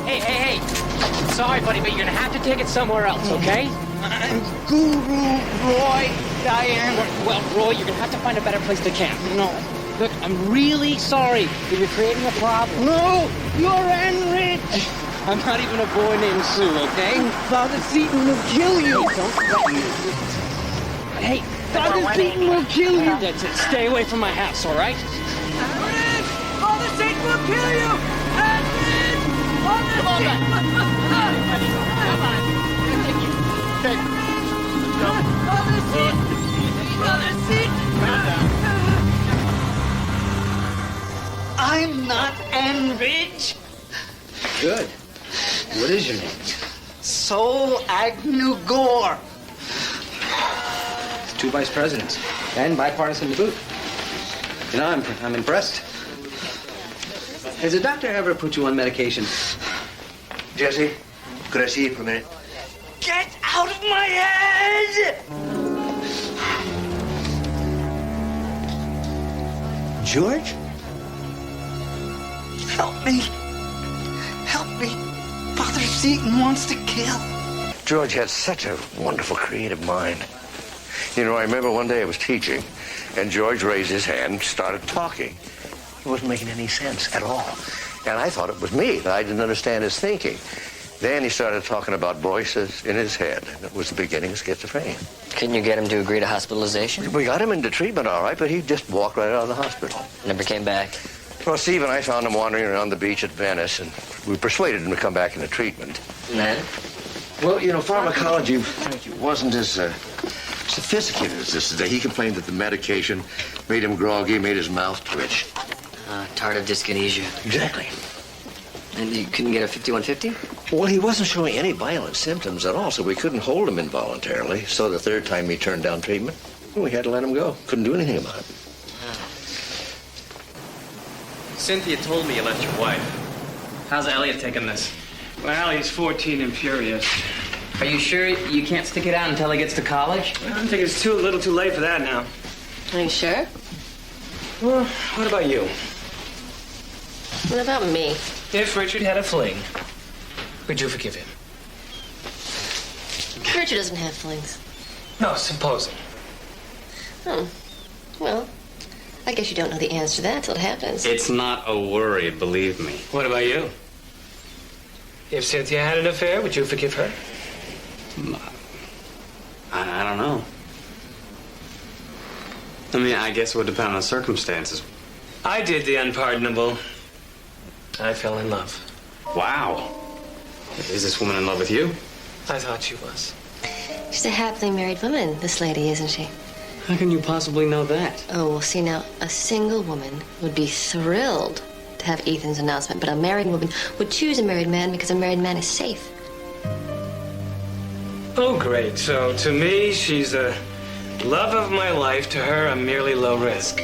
Hey. Sorry, buddy, but you're gonna have to take it somewhere else, okay? Guru, Roy, Diane. Well, Roy, you're gonna have to find a better place to camp. No. Look, I'm really sorry that you're creating a problem. No, you're enriched. I'm not even a boy named Sue, okay? Father Seton will kill you. Don't threaten me. Hey, Father Seton will kill you. That's it. Stay away from my house, all right? Father Seton will kill you. Come on back. I'm not enriched. Good. What is your name? Sol Agnew Gore. 2 vice presidents and bipartisan to boot. You know, I'm impressed. Has the doctor ever put you on medication? Jesse, could I see you for a minute? Get out of my head! George? Help me. Father Seton wants to kill. George had such a wonderful creative mind. You know, I remember one day I was teaching, and George raised his hand and started talking. It wasn't making any sense at all. And I thought it was me, that I didn't understand his thinking. Then he started talking about voices in his head, and it was the beginning of schizophrenia. Couldn't you get him to agree to hospitalization? We got him into treatment, all right, but he just walked right out of the hospital. Never came back. Well, Steve and I found him wandering around the beach at Venice, and we persuaded him to come back into treatment. And then? Well, you know, pharmacology wasn't as sophisticated as this today. He complained that the medication made him groggy, made his mouth twitch. Tardive dyskinesia. Exactly. And you couldn't get a 5150? Well, he wasn't showing any violent symptoms at all, so we couldn't hold him involuntarily. So the third time he turned down treatment, we had to let him go. Couldn't do anything about it. Cynthia told me you left your wife. How's Elliot taking this? Well, he's 14 and furious. Are you sure you can't stick it out until he gets to college? I don't think it's a little too late for that now. Are you sure? Well, what about you? What about me? If Richard had a fling, would you forgive him? Richard doesn't have flings. No, supposing. Oh. Well, I guess you don't know the answer to that till it happens. It's not a worry, believe me. What about you? If Cynthia had an affair, would you forgive her? I don't know. I mean, I guess it would depend on the circumstances. I did the unpardonable. I fell in love. Wow. Is this woman in love with you? I thought she was. She's a happily married woman, this lady, isn't she? How can you possibly know that? Oh, well, see, now, a single woman would be thrilled to have Ethan's announcement, but a married woman would choose a married man because a married man is safe. Oh, great. So to me, she's the love of my life. To her, I'm merely low risk.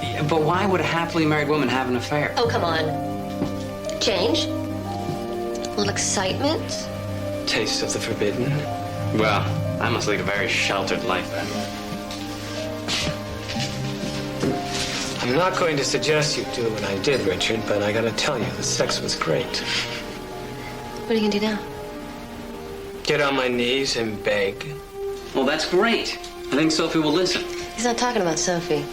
Yeah, but why would a happily married woman have an affair? Oh, come on. Change? A little excitement? Taste of the forbidden. Well, I must lead a very sheltered life then. I'm not going to suggest you do what I did, Richard, but I gotta tell you, the sex was great. What are you gonna do now? Get on my knees and beg. Well, that's great. I think Sophie will listen. He's not talking about Sophie,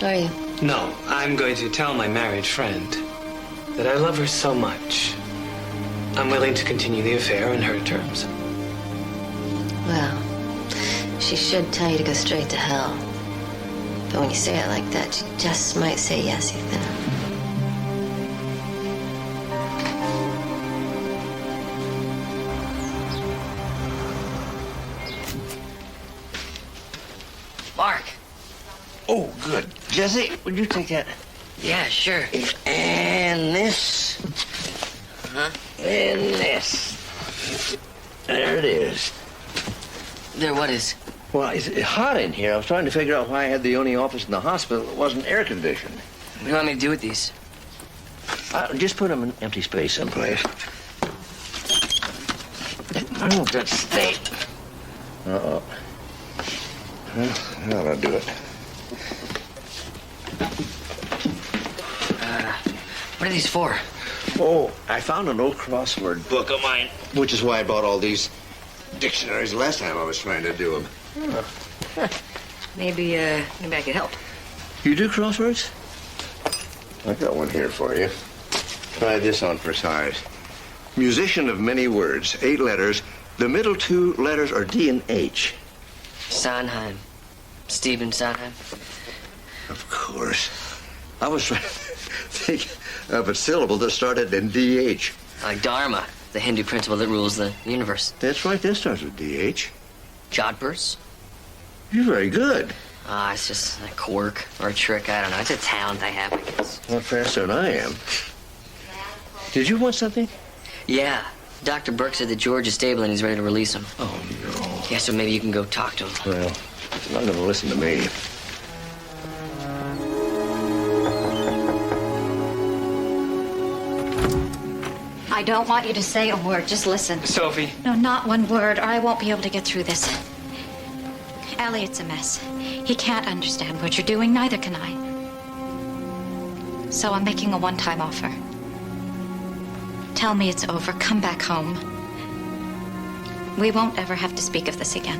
are you? No, I'm going to tell my married friend that I love her so much. I'm willing to continue the affair on her terms. Well, she should tell you to go straight to hell. But when you say it like that, she just might say yes, Ethan. Mark. Oh, good. Jesse, would you take that? Yeah, sure. And this. Huh? And this. There it is. There, what is? Well, it's hot in here. I was trying to figure out why I had the only office in the hospital that wasn't air conditioned. What do you want me to do with these? Just put them in empty space someplace. Oh, that state. Uh-oh. Well, that'll do it. What are these for? Oh, I found an old crossword book of mine, which is why I bought all these dictionaries the last time I was trying to do them. Maybe I could help. You do crosswords? I got one here for you. Try this on for size. Musician of many words, 8 letters. The middle 2 letters are D and H. Sondheim. Stephen Sondheim. Of course. I was trying to think of a syllable that started in DH. Like Darama, the Hindu principle that rules the universe. That's right, that starts with DH. Jodhpurs? You're very good. It's just a quirk or a trick. I don't know. It's a talent I have, I guess. Not faster than I am. Did you want something? Yeah. Dr. Burke said that George is stable and he's ready to release him. Oh, no. Yeah, so maybe you can go talk to him. Well, he's not going to listen to me. I don't want you to say a word. Just listen. Sophie. No, not one word, or I won't be able to get through this. Elliot's a mess. He can't understand what you're doing, neither can I. So I'm making a one-time offer. Tell me it's over. Come back home. We won't ever have to speak of this again.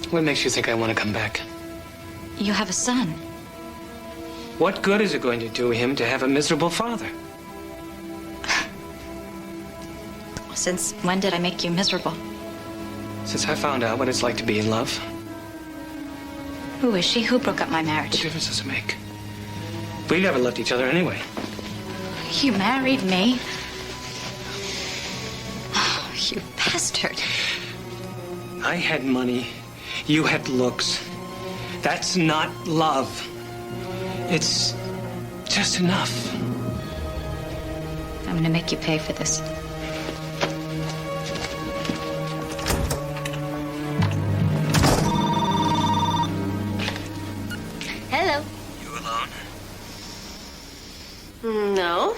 What makes you think I want to come back? You have a son. What good is it going to do him to have a miserable father? Since when did I make you miserable? Since I found out what it's like to be in love. Who is she? Who broke up my What marriage? difference does it make? We never loved each other anyway. You married me? Oh, you bastard. I had money. You had looks. That's not love. It's just enough. I'm gonna make you pay for this. Hello. You alone? No.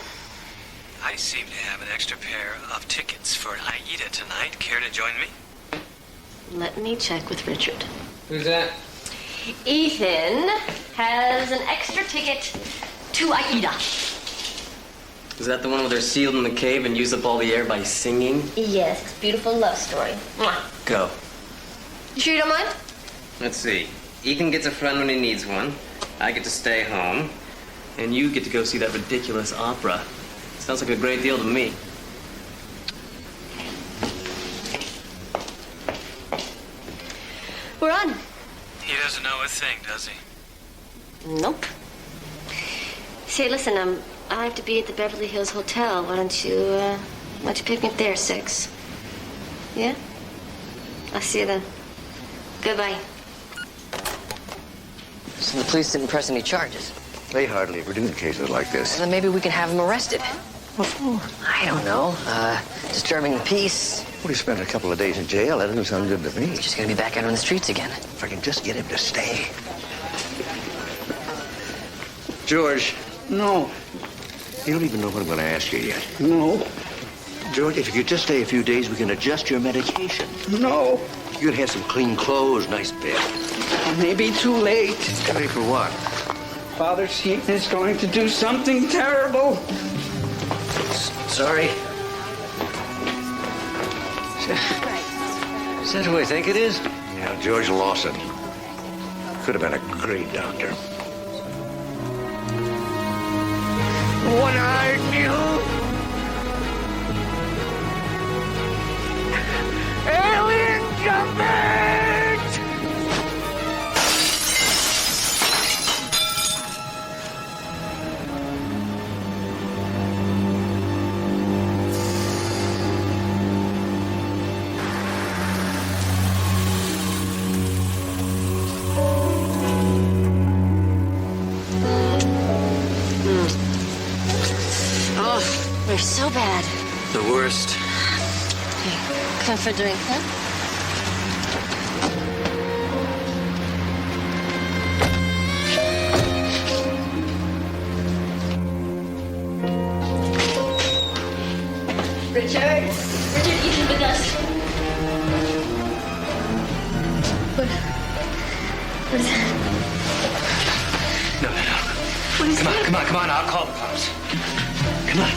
I seem to have an extra pair of tickets for Aida tonight. Care to join me? Let me check with Richard. Who's that? Ethan has an extra ticket to Aida. Is that the one where they're sealed in the cave and use up all the air by singing? Yes, it's a beautiful love story. Mwah. Go. You sure you don't mind? Let's see. Ethan gets a friend when he needs one. I get to stay home. And you get to go see that ridiculous opera. Sounds like a great deal to me. We're on. He doesn't know a thing, does he? Nope. Say, listen, I have to be at the Beverly Hills Hotel. Why don't you pick me up there at 6? Yeah? I'll see you then. Goodbye. So the police didn't press any charges? They hardly ever do in cases like this. Then maybe we can have him arrested. What for? I don't know. Disturbing the peace. Well, he spent a couple of days in jail. That doesn't sound good to me. He's just gonna be back out on the streets again. If I can just get him to stay. George. No. You don't even know what I'm going to ask you yet. No. George, if you could just stay a few days, we can adjust your medication. No. You could have some clean clothes, nice bed. It may be too late. Too late for what? Father Seaton is going to do something terrible. Sorry. Is that who I think it is? Yeah, George Lawson. Could have been a great doctor. What I knew. Alien jumping! They're so bad. The worst. Come for a drink, huh? Richard, eating with us. What is that? No. What is that? Come on. I'll call the cops. Come on.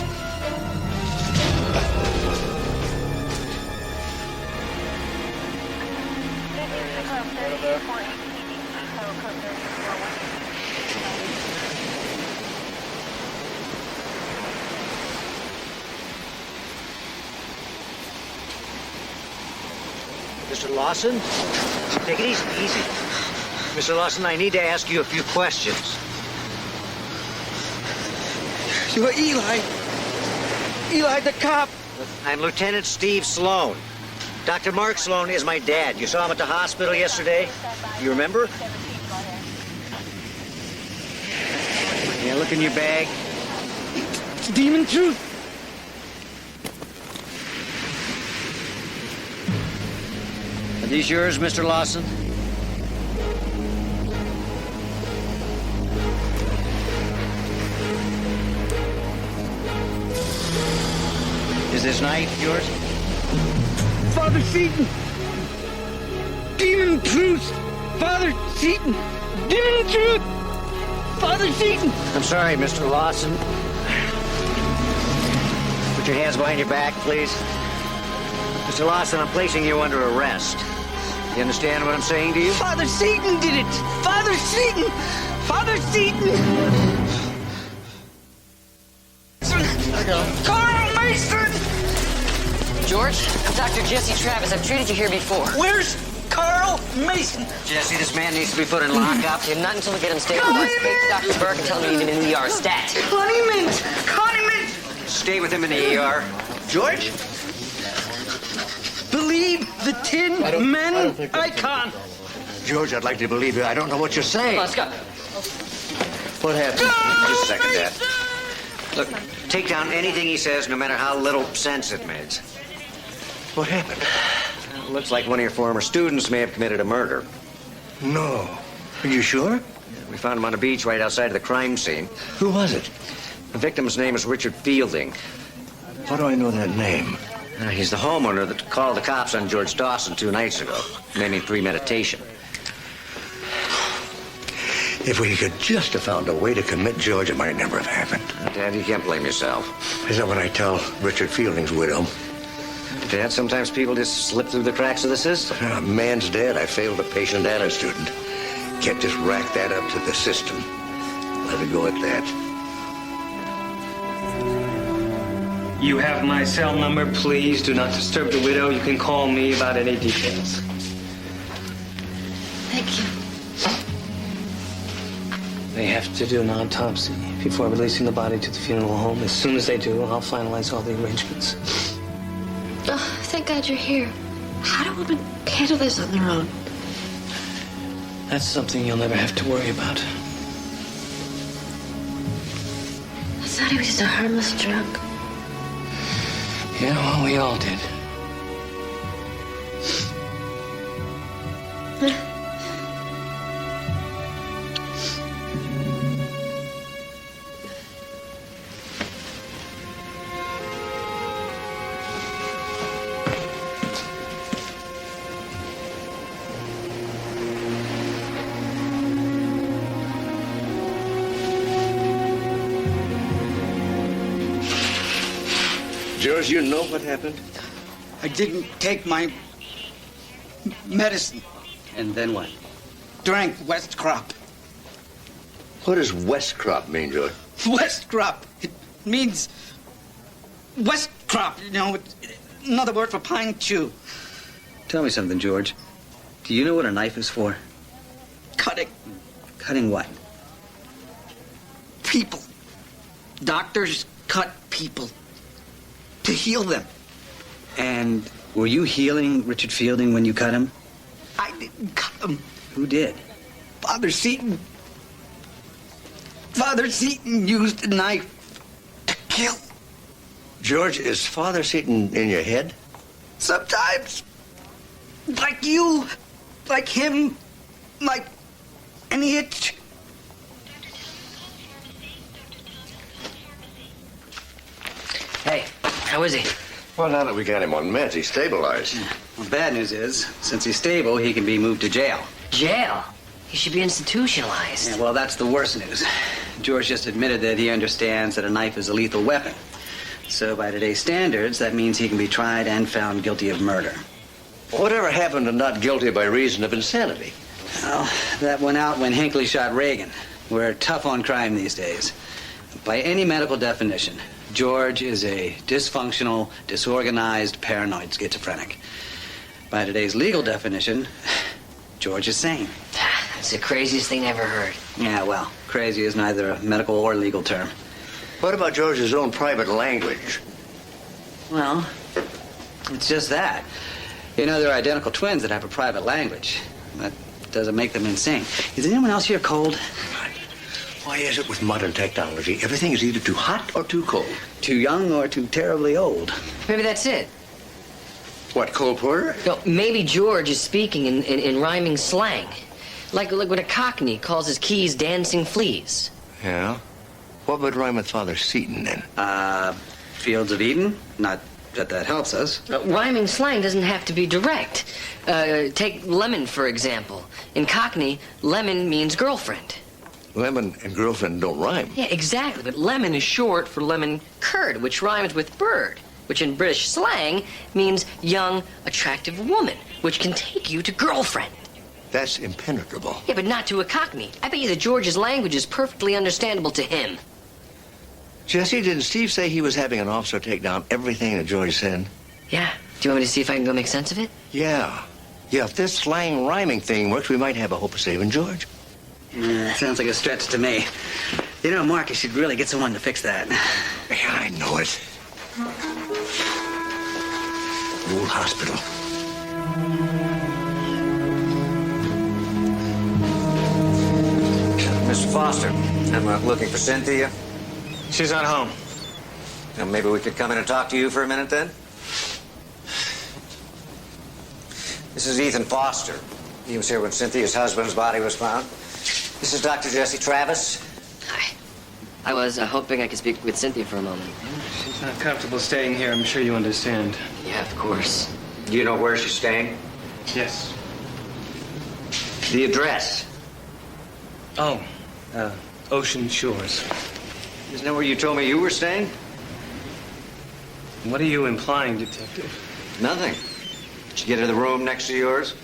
Mr. Lawson? Take it easy. Mr. Lawson, I need to ask you a few questions. You're Eli. Eli the cop. I'm Lieutenant Steve Sloan. Dr. Mark Sloan is my dad. You saw him at the hospital yesterday? You remember? Yeah, look in your bag. It's Demon Truth. Are these yours, Mr. Lawson? Is this knife yours? Father Seaton. Demon Truth. Father Seaton. Demon Truth. Father Seaton. I'm sorry, Mr. Lawson. Put your hands behind your back, please. Mr. Lawson, I'm placing you under arrest. You understand what I'm saying to you? Father Seaton did it. Father Seaton. Father Seaton. Carl Mason. George, I'm Dr. Jesse Travis. I've treated you here before. Where's Carl Mason? Jesse, this man needs to be put in lockup. Yeah, not until we get him stabilized. Take Dr. Burke and tell him you need him in the ER stat. Condiment. Stay with him in the ER. George? Believe the Tin Men icon. George, I'd like to believe you. I don't know what you're saying. Let's go. What happened? Just a second, Dad. Look, take down anything he says, no matter how little sense it makes. What happened? It looks like one of your former students may have committed a murder. No. Are you sure? We found him on a beach right outside of the crime scene. Who was it? The victim's name is Richard Fielding. How do I know that name? He's the homeowner that called the cops on George Dawson 2 nights ago, naming premeditation. If we could just have found a way to commit George, it might never have happened. Dad, you can't blame yourself. Is that when I tell Richard Fielding's widow? Dad, sometimes people just slip through the cracks of the system. A man's dead. I failed a patient and a student. Can't just rack that up to the system. Let it go at that. You have my cell number. Please do not disturb the widow. You can call me about any details. Thank you. They have to do an autopsy before releasing the body to the funeral home. As soon as they do, I'll finalize all the arrangements. Oh, thank God you're here. How do women handle this on their own? That's something you'll never have to worry about. I thought he was just a harmless drunk. Yeah, well, we all did. George, you know what happened? I didn't take my medicine. And then what? Drank West Crop. What does West Crop mean, George? West Crop. It means West Crop, you know, another word for pine chew. Tell me something, George. Do you know what a knife is for? Cutting. Cutting what? People. Doctors cut people to heal them. And were you healing Richard Fielding when you cut him? I didn't cut him. Who did? Father Seton. Father Seton used a knife to kill. George, is Father Seton in your head? Sometimes. Like you. Like him. Like an itch. Hey, how is he? Well, now that we got him on meds, he's stabilized. Well, bad news is, since he's stable, he can be moved to jail. Jail? He should be institutionalized. Yeah, well, that's the worst news. George just admitted that he understands that a knife is a lethal weapon. So by today's standards, that means he can be tried and found guilty of murder. Whatever happened to not guilty by reason of insanity? Well, that went out when Hinckley shot Reagan. We're tough on crime these days. By any medical definition, George is a dysfunctional, disorganized, paranoid schizophrenic. By today's legal definition, George is sane. That's the craziest thing I ever heard. Yeah, well, crazy is neither a medical or legal term. What about George's own private language? Well, it's just that. You know, there are identical twins that have a private language. That doesn't make them insane. Is anyone else here cold? Why is it with modern technology, everything is either too hot or too cold? Too young or too terribly old? Maybe that's it. What, Cole Porter? No, maybe George is speaking in rhyming slang. Like when a cockney calls his keys dancing fleas. Yeah? What would rhyme with Father Seton, then? Fields of Eden? Not that helps us. Rhyming slang doesn't have to be direct. Take lemon, for example. In cockney, lemon means girlfriend. Lemon and girlfriend don't rhyme. Yeah, exactly. But lemon is short for lemon curd, which rhymes with bird, which in British slang means young, attractive woman, which can take you to girlfriend. That's impenetrable. Yeah, but not to a cockney. I bet you that George's language is perfectly understandable to him. Jesse, didn't Steve say he was having an officer take down everything that George said? Yeah. Do you want me to see if I can go make sense of it? Yeah. Yeah, if this slang rhyming thing works, we might have a hope of saving George. Yeah, sounds like a stretch to me. You know, Mark, you should really get someone to fix that. Yeah, I know it. Old hospital. Mr. Foster, I'm looking for Cynthia. She's not home. Now, maybe we could come in and talk to you for a minute, then? This is Ethan Foster. He was here when Cynthia's husband's body was found. This is Dr. Jesse Travis. Hi. I was hoping I could speak with Cynthia for a moment. She's not comfortable staying here. I'm sure you understand. Yeah, of course. Do you know where she's staying? Yes. The address? Oh, Ocean Shores. Isn't that where you told me you were staying? What are you implying, Detective? Nothing. Did you get her the room next to yours?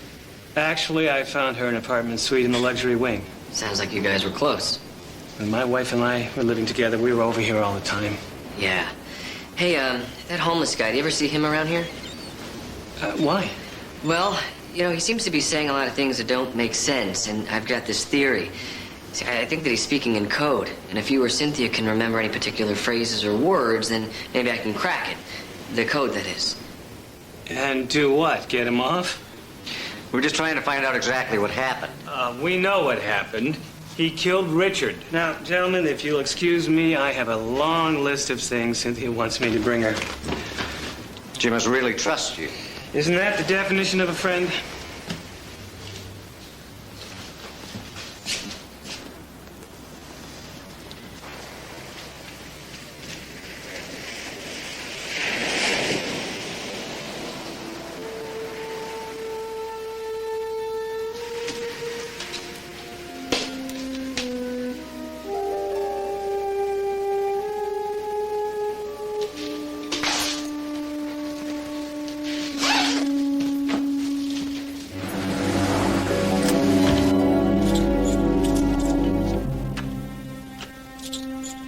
Actually, I found her an apartment suite in the luxury wing. Sounds like you guys were close. When my wife and I were living together, we were over here all the time. Yeah. Hey, that homeless guy, do you ever see him around here? Why? Well, you know, he seems to be saying a lot of things that don't make sense, and I've got this theory. See, I think that he's speaking in code, and if you or Cynthia can remember any particular phrases or words, then maybe I can crack it. The code, that is. And do what? Get him off? We're just trying to find out exactly what happened. We know what happened. He killed Richard. Now, gentlemen, if you'll excuse me, I have a long list of things Cynthia wants me to bring her. She must really trust you. Isn't that the definition of a friend?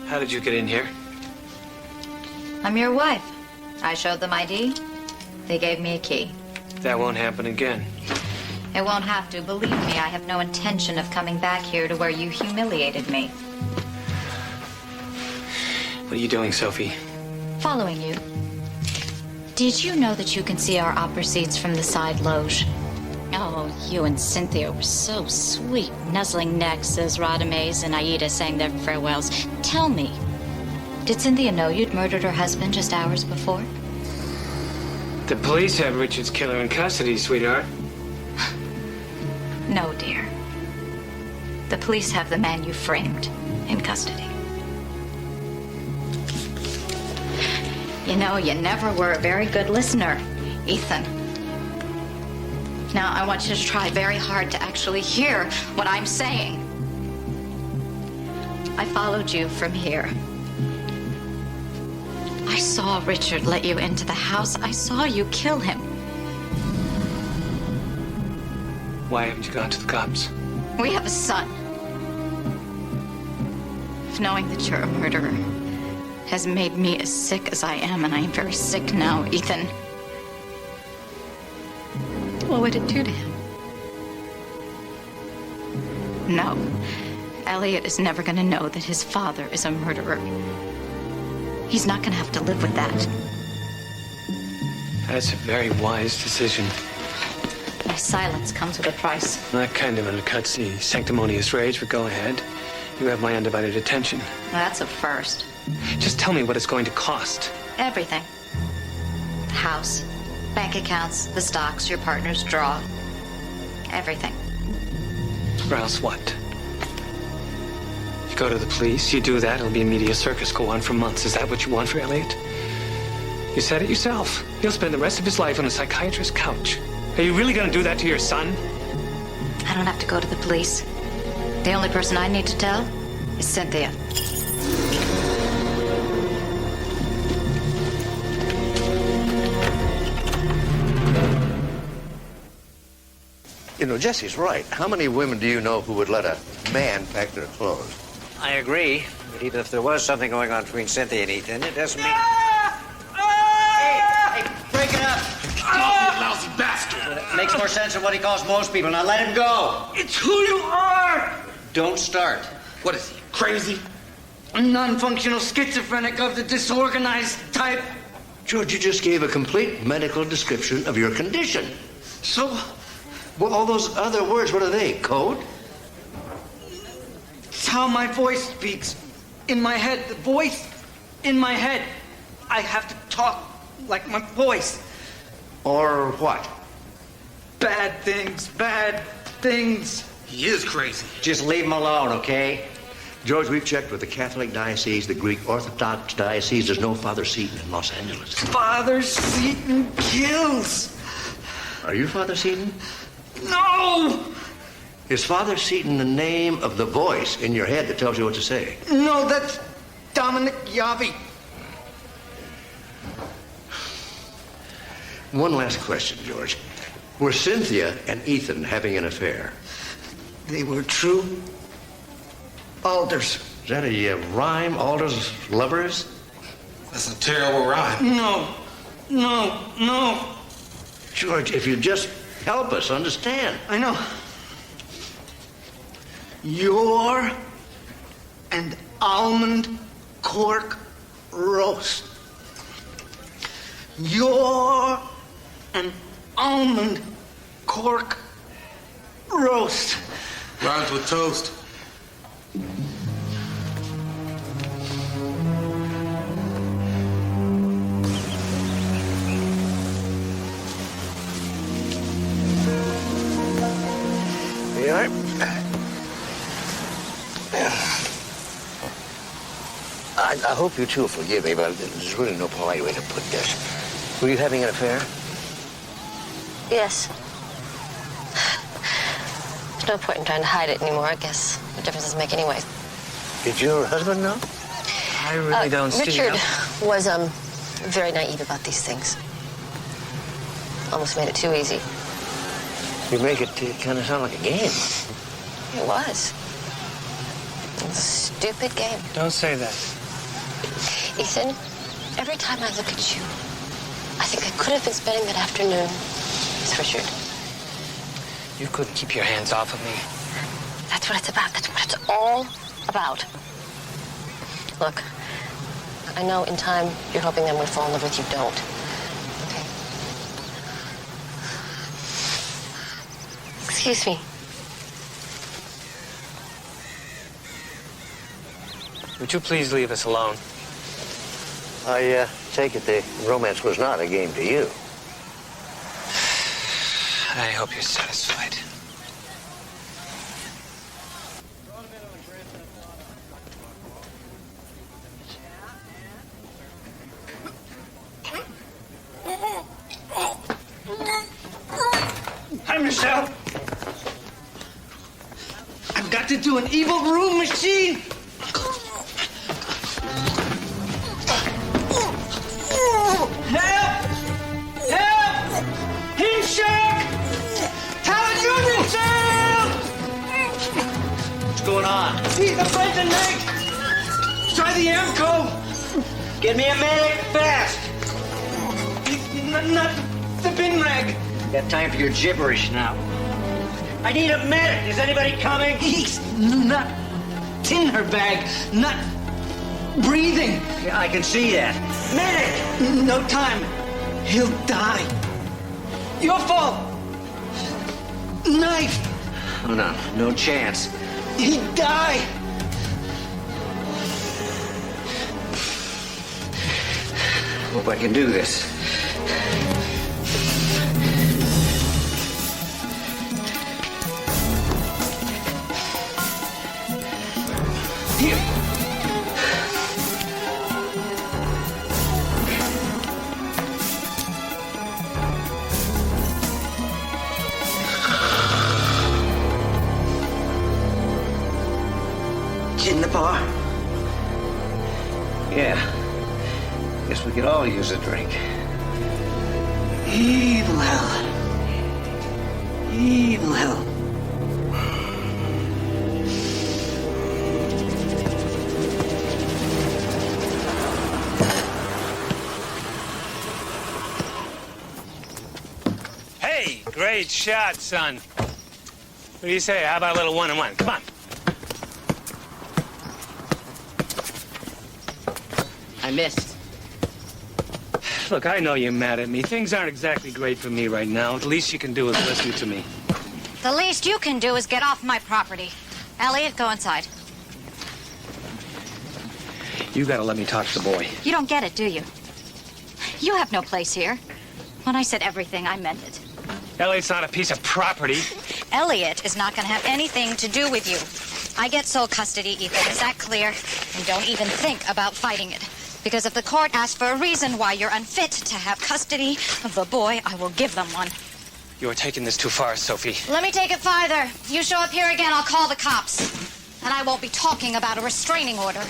How did you get in here? I'm your wife. I showed them ID. They gave me a key. That won't happen again. It won't have to. Believe me, I have no intention of coming back here to where you humiliated me. What are you doing, Sophie? Following you. Did you know that you can see our opera seats from the side loge? Oh, you and Cynthia were so sweet, nuzzling necks as Radames and Aida sang their farewells. Tell me, did Cynthia know you'd murdered her husband just hours before? The police have Richard's killer in custody, sweetheart. No, dear. The police have the man you framed in custody. You know, you never were a very good listener, Ethan. Now, I want you to try very hard to actually hear what I'm saying. I followed you from here. I saw Richard let you into the house. I saw you kill him. Why haven't you gone to the cops? We have a son. Knowing that you're a murderer has made me as sick as I am, and I am very sick now, Ethan. What would it do to him? No. Elliot is never going to know that his father is a murderer. He's not going to have to live with that. That's a very wise decision. My silence comes with a price. That kind of undercuts the sanctimonious rage, but go ahead. You have my undivided attention. That's a first. Just tell me what it's going to cost. Everything. The house, bank accounts, the stocks your partners draw. Everything. Or else what? You go to the police, you do that, it'll be a media circus, go on for months. Is that what you want for Elliot? You said it yourself. He'll spend the rest of his life on a psychiatrist's couch. Are you really going to do that to your son? I don't have to go to the police. The only person I need to tell is Cynthia. You know, Jesse's right. How many women do you know who would let a man pack their clothes? I agree, but even if there was something going on between Cynthia and Ethan, it doesn't mean... Hey, break it up! You lousy bastard! It makes more sense than what he calls most people. Now let him go! It's who you are! Don't start. What is he, crazy? A non-functional schizophrenic of the disorganized type? George, you just gave a complete medical description of your condition. So? Well, all those other words, what are they? Code? It's how my voice speaks. In my head. The voice in my head. I have to talk like my voice. Or what? Bad things, bad things. He is crazy. Just leave him alone, okay? George, we've checked with the Catholic Diocese, the Greek Orthodox Diocese. There's no Father Seton in Los Angeles. Father Seton kills. Are you Father Seton? No! Is Father Seton the name of the voice in your head that tells you what to say? No, that's Dominic Yavi. One last question, George. Were Cynthia and Ethan having an affair? They were true alders. Is that a rhyme, alders lovers? That's a terrible rhyme. No. George, if you just help us understand. I know. You're an almond cork roast. You're an almond cork roast. Rhymes with toast. You all right? I hope you two will forgive me, but there's really no polite way to put this. Were you having an affair? Yes. There's no point in trying to hide it anymore, I guess. What difference does it make anyway? Did your husband know? I really don't see Richard how. was, very naive about these things. Almost made it too easy. You make it kind of sound like a game. It was. A stupid game. Don't say that. Ethan, every time I look at you, I think I could have been spending that afternoon with Richard. You couldn't keep your hands off of me. That's what it's about. That's what it's all about. Look, I know in time you're hoping I'm going to fall in love with you. Don't. Okay? Excuse me. Would you please leave us alone? I take it the romance was not a game to you. I hope you're satisfied. Hi, Michelle. I've got to do an evil room machine. Help! Help! Himshock! Howard Union sale! What's going on? See the broken leg! Try the Amco! Get me a medic, fast! Not the bin rag! Got time for your gibberish now. I need a medic! Is anybody coming? He's not in her bag, not breathing. Yeah, I can see that. Medic! No time. He'll die. Your fault. Knife. Oh, no chance. He'd die. Hope I can do this. Here. In the bar? Yeah. Guess we could all use a drink. Evil hell. Evil hell. Hey, great shot, son. What do you say? How about a little one-on-one? Come on. I missed. Look, I know you're mad at me. Things aren't exactly great for me right now. The least you can do is listen to me. The least you can do is get off my property. Elliot, go inside. You gotta let me talk to the boy. You don't get it, do you? You have no place here. When I said everything, I meant it. Elliot's not a piece of property. Elliot is not going to have anything to do with you. I get sole custody, Ethan. Is that clear? And don't even think about fighting it. Because if the court asks for a reason why you're unfit to have custody of the boy, I will give them one. You're taking this too far, Sophie. Let me take it farther. You show up here again, I'll call the cops. And I won't be talking about a restraining order.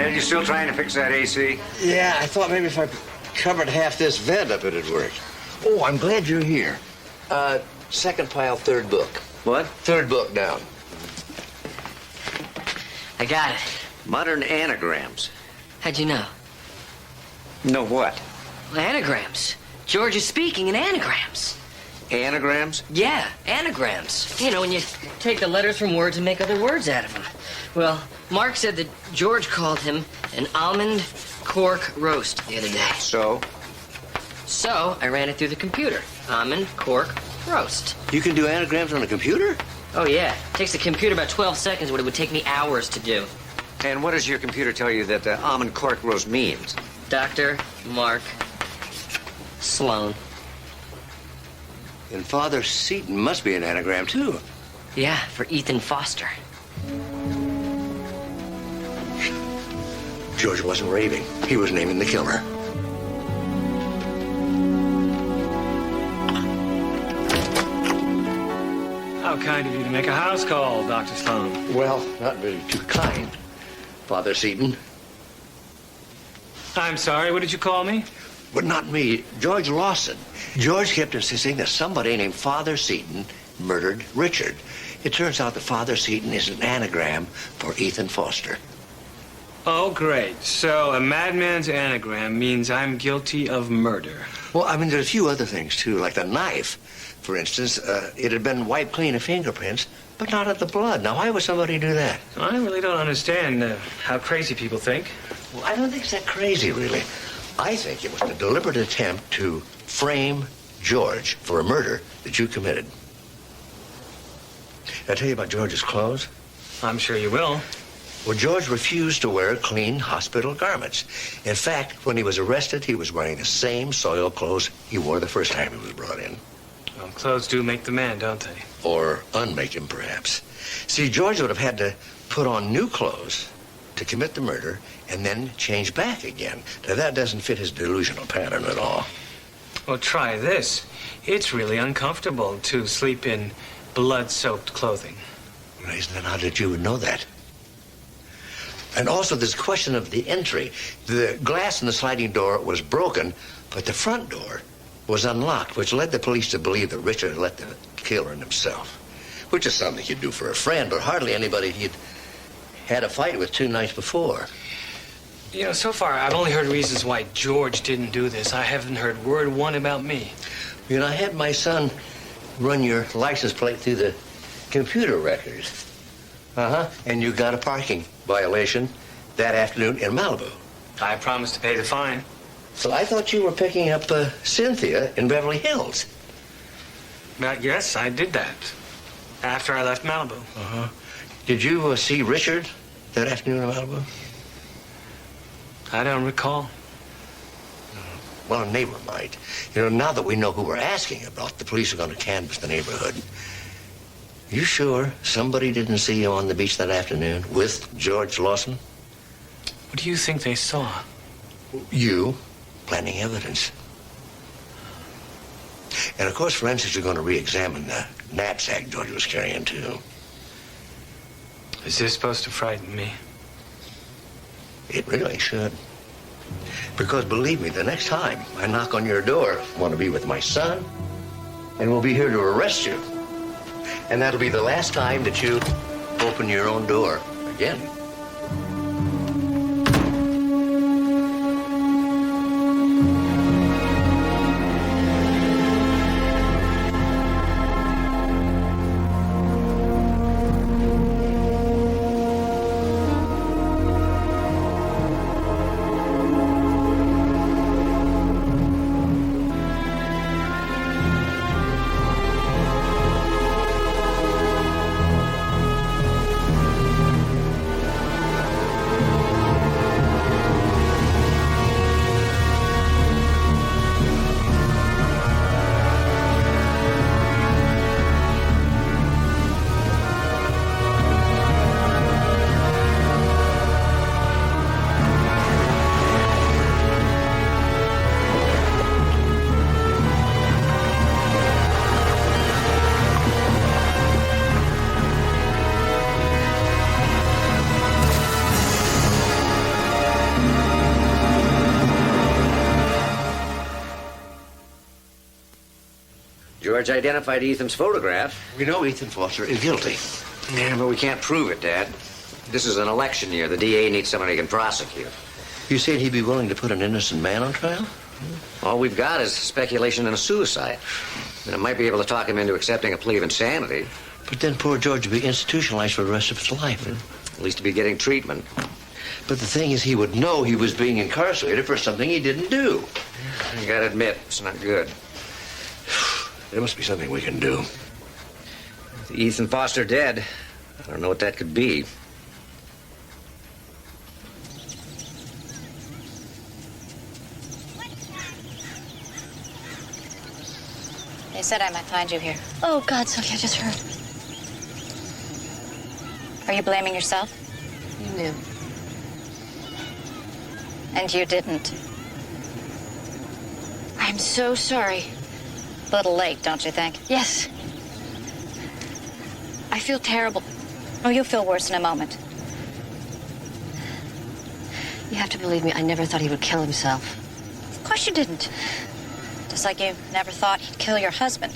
Ed, you still trying to fix that AC? Yeah, I thought maybe if I covered half this vent up, it'd work. Oh, I'm glad you're here. Second pile, third book. What? Third book down. I got it. Modern anagrams. How'd you know? Know what? Well, anagrams. George is speaking in anagrams. Anagrams? Yeah, anagrams. You know, when you take the letters from words and make other words out of them. Well, Mark said that George called him an almond cork roast the other day. So? So, I ran it through the computer. Almond, cork, roast. You can do anagrams on a computer? Oh, yeah. It takes the computer about 12 seconds what it would take me hours to do. And what does your computer tell you that almond cork roast means? Dr. Mark Sloan. And Father Seton must be an anagram, too. Yeah, for Ethan Foster. George wasn't raving. He was naming the killer. How kind of you to make a house call, Dr. Sloan. Well, not really too kind, Father Seton. I'm sorry, what did you call me? But not me, George Lawson. George kept insisting that somebody named Father Seton murdered Richard. It turns out that Father Seton is an anagram for Ethan Foster. Oh, great. So a madman's anagram means I'm guilty of murder. Well, I mean, there's a few other things, too, like the knife. For instance, it had been wiped clean of fingerprints, but not of the blood. Now, why would somebody do that? I really don't understand how crazy people think. Well, I don't think it's that crazy, really. I think it was a deliberate attempt to frame George for a murder that you committed. Did I tell you about George's clothes? I'm sure you will. Well, George refused to wear clean hospital garments. In fact, when he was arrested, he was wearing the same soiled clothes he wore the first time he was brought in. Well, clothes do make the man, don't they? Or unmake him, perhaps. See, George would have had to put on new clothes to commit the murder and then change back again. Now, that doesn't fit his delusional pattern at all. Well, try this. It's really uncomfortable to sleep in blood-soaked clothing. Isn't that odd that you would know that? And also, this question of the entry. The glass in the sliding door was broken, but the front door was unlocked, which led the police to believe that Richard had let the killer in himself, which is something he'd do for a friend, but hardly anybody he'd had a fight with 2 nights before. You know, so far, I've only heard reasons why George didn't do this. I haven't heard word one about me. You know, I had my son run your license plate through the computer records. And you got a parking violation that afternoon in Malibu. I promised to pay the fine. So I thought you were picking up Cynthia in Beverly Hills. Yes, I did that. After I left Malibu. Did you see Richard that afternoon in Malibu? I don't recall. Well, a neighbor might. You know, now that we know who we're asking about, the police are going to canvass the neighborhood. You sure somebody didn't see you on the beach that afternoon with George Lawson? What do you think they saw? You planting evidence. And, of course, forensics are going to re-examine the knapsack George was carrying, too. Is this supposed to frighten me? It really should. Because, believe me, the next time I knock on your door, I want to be with my son, and we'll be here to arrest you. And that'll be the last time that you open your own door again. George identified Ethan's photograph. We know Ethan Foster is guilty. Yeah, but we can't prove it, Dad. This is an election year. The DA needs somebody who can prosecute. You said he'd be willing to put an innocent man on trial? All we've got is speculation and a suicide. And it might be able to talk him into accepting a plea of insanity. But then poor George would be institutionalized for the rest of his life. At least he'd be getting treatment. But the thing is, he would know he was being incarcerated for something he didn't do. You gotta admit, it's not good. There must be something we can do. With Ethan Foster dead, I don't know what that could be. They said I might find you here. Oh, God, Sophie, I just heard. Are you blaming yourself? You knew. And you didn't. I'm so sorry. A little late, don't you think? Yes. I feel terrible. Oh, you'll feel worse in a moment. You have to believe me, I never thought he would kill himself. Of course you didn't. Just like you never thought he'd kill your husband.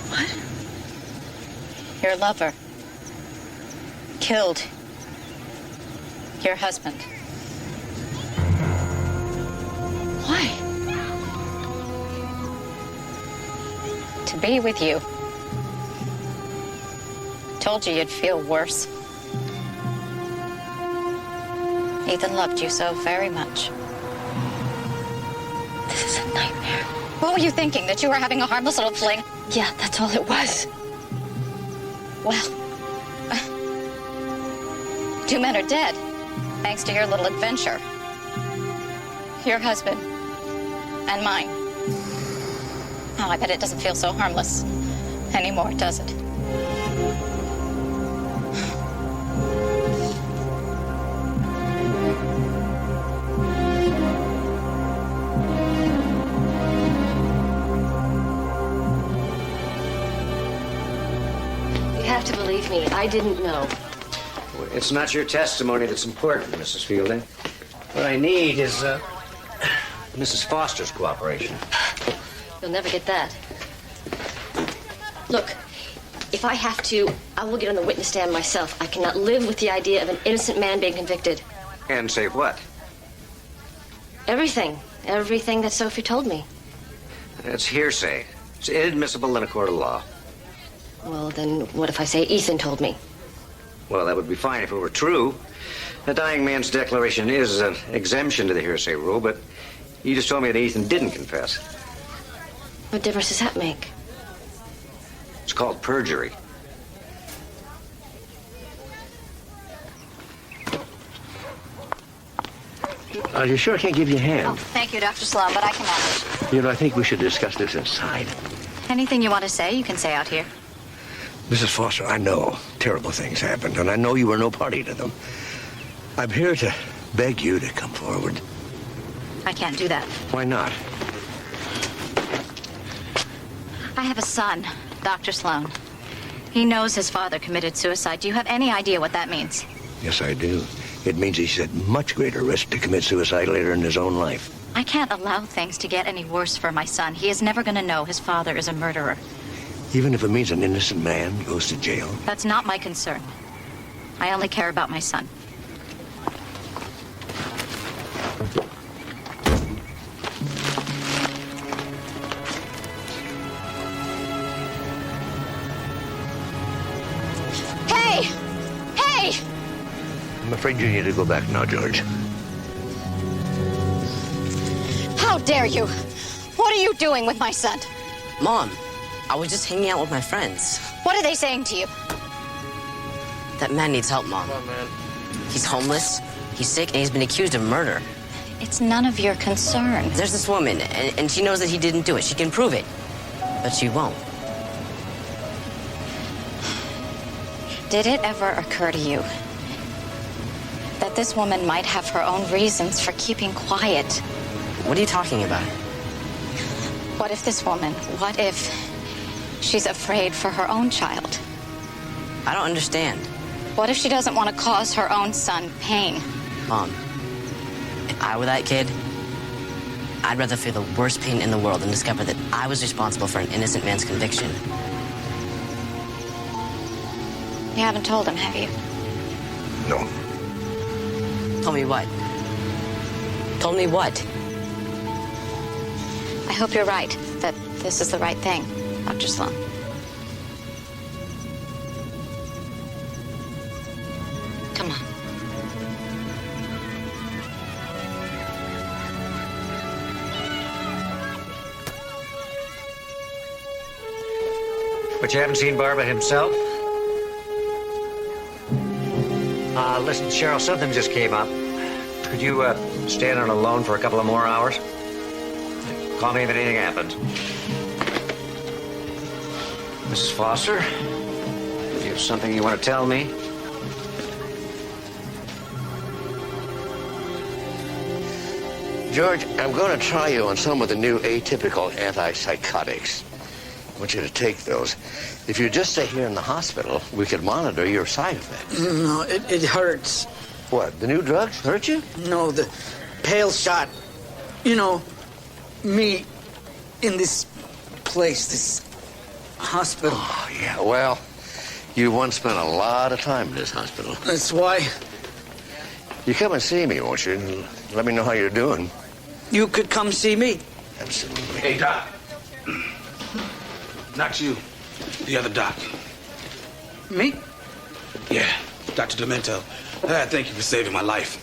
What? Your lover killed your husband. Why? To be with you. Told you you'd feel worse. Ethan loved you so very much. This is a nightmare. What were you thinking? That you were having a harmless little fling? Yeah, that's all it was. Well, two men are dead, thanks to your little adventure. Your husband and mine. Oh, I bet it doesn't feel so harmless anymore, does it? You have to believe me, I didn't know. It's not your testimony that's important, Mrs. Fielding. What I need is, Mrs. Foster's cooperation. You'll never get that. Look, if I have to, I will get on the witness stand myself. I cannot live with the idea of an innocent man being convicted. And say what? Everything. Everything that Sophie told me. That's hearsay. It's inadmissible in a court of law. Well, then what if I say Ethan told me? Well, that would be fine if it were true. A dying man's declaration is an exemption to the hearsay rule, but you just told me that Ethan didn't confess. What difference does that make? It's called perjury. You sure I can't give you a hand? Thank you, Dr. Sloan, but I can manage. You know, I think we should discuss this inside. Anything you want to say, you can say out here. Mrs. Foster, I know terrible things happened, and I know you were no party to them. I'm here to beg you to come forward. I can't do that. Why not? I have a son, Dr. Sloan. He knows his father committed suicide. Do you have any idea what that means? Yes, I do. It means he's at much greater risk to commit suicide later in his own life. I can't allow things to get any worse for my son. He is never going to know his father is a murderer. Even if it means an innocent man goes to jail? That's not my concern. I only care about my son. Hey! Hey! I'm afraid you need to go back now, George. How dare you? What are you doing with my son? Mom, I was just hanging out with my friends. What are they saying to you? That man needs help, Mom. Come on, man. He's homeless, he's sick, and he's been accused of murder. It's none of your concern. There's this woman, and she knows that he didn't do it. She can prove it, but she won't. Did it ever occur to you that this woman might have her own reasons for keeping quiet? What are you talking about? What if this woman, what if she's afraid for her own child? I don't understand. What if she doesn't want to cause her own son pain? Mom, if I were that kid, I'd rather feel the worst pain in the world than discover that I was responsible for an innocent man's conviction. You haven't told him, have you? No. Told me what? Told me what? I hope you're right, that this is the right thing, Dr. Sloan. Come on. But you haven't seen Barba himself? Listen, Cheryl, something just came up. Could you stand on alone for a couple of more hours? Call me if anything happens. Mrs. Foster, do you have something you want to tell me? George, I'm going to try you on some of the new atypical antipsychotics. I want you to take those. If you just stay here in the hospital, we could monitor your side effects. No, it hurts. What, the new drugs hurt you? No, the pale shot. You know, me in this place, this hospital. Oh, yeah, well, you once spent a lot of time in this hospital. That's why. You come and see me, won't you? And let me know how you're doing. You could come see me. Absolutely. Hey, Doc. Not you. The other doc. Me? Yeah, Dr. Demento. Thank you for saving my life.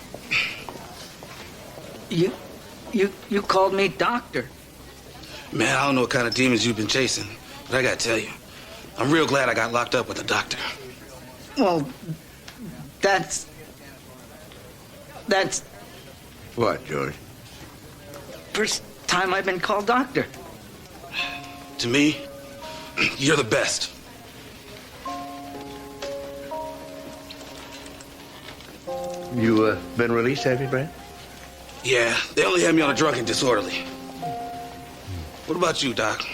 You called me doctor. Man, I don't know what kind of demons you've been chasing, but I gotta tell you, I'm real glad I got locked up with a doctor. Well, that's... What, George? First time I've been called doctor. To me, you're the best. You, been released, have you, Brad? Yeah, they only had me on a drunk and disorderly. What about you, Doc?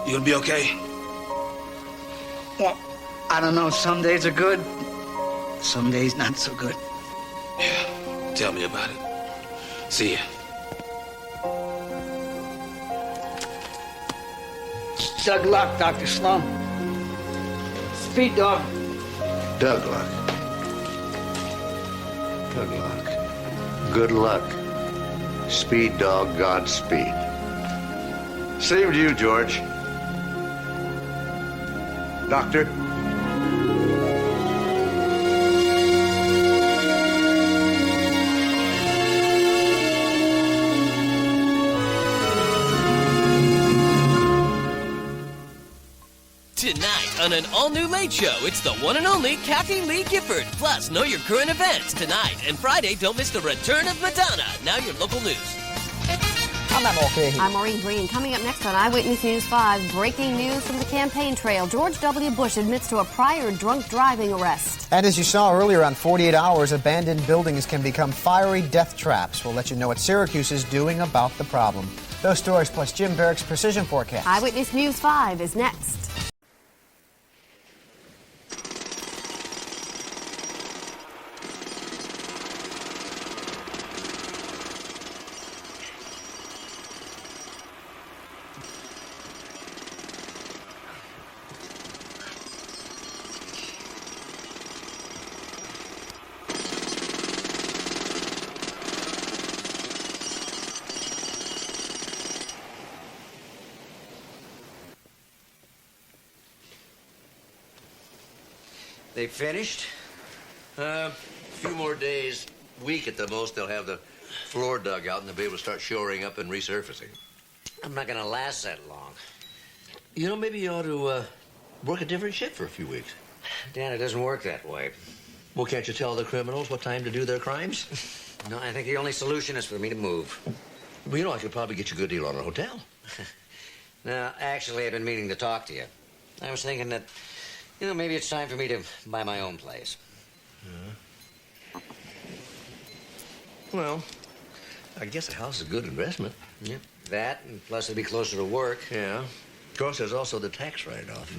You gonna be okay? Well, I don't know. Some days are good. Some days not so good. Yeah, tell me about it. See ya. Doug Luck, Dr. Sloan. Speed dog. Doug Luck. Doug Luck. Good luck. Speed dog, Godspeed. Same to you, George. Doctor? Tonight on an all-new Late Show, it's the one and only Kathy Lee Gifford. Plus, know your current events tonight. And Friday, don't miss the return of Madonna. Now your local news. I'm Maureen Green. Coming up next on Eyewitness News 5, breaking news from the campaign trail. George W. Bush admits to a prior drunk driving arrest. And as you saw earlier, on 48 hours, abandoned buildings can become fiery death traps. We'll let you know what Syracuse is doing about the problem. Those stories plus Jim Barrick's precision forecast. Eyewitness News 5 is next. They finished? A few more days, week at the most, they'll have the floor dug out and they'll be able to start shoring up and resurfacing. I'm not going to last that long. You know, maybe you ought to work a different shift for a few weeks. Dan, it doesn't work that way. Well, can't you tell the criminals what time to do their crimes? No, I think the only solution is for me to move. Well, you know, I could probably get you a good deal on a hotel. No, actually, I've been meaning to talk to you. I was thinking that, you know, maybe it's time for me to buy my own place. Well, I guess a house is a good investment. Yep. That, and plus it'll be closer to work. Yeah. Of course, there's also the tax write-off.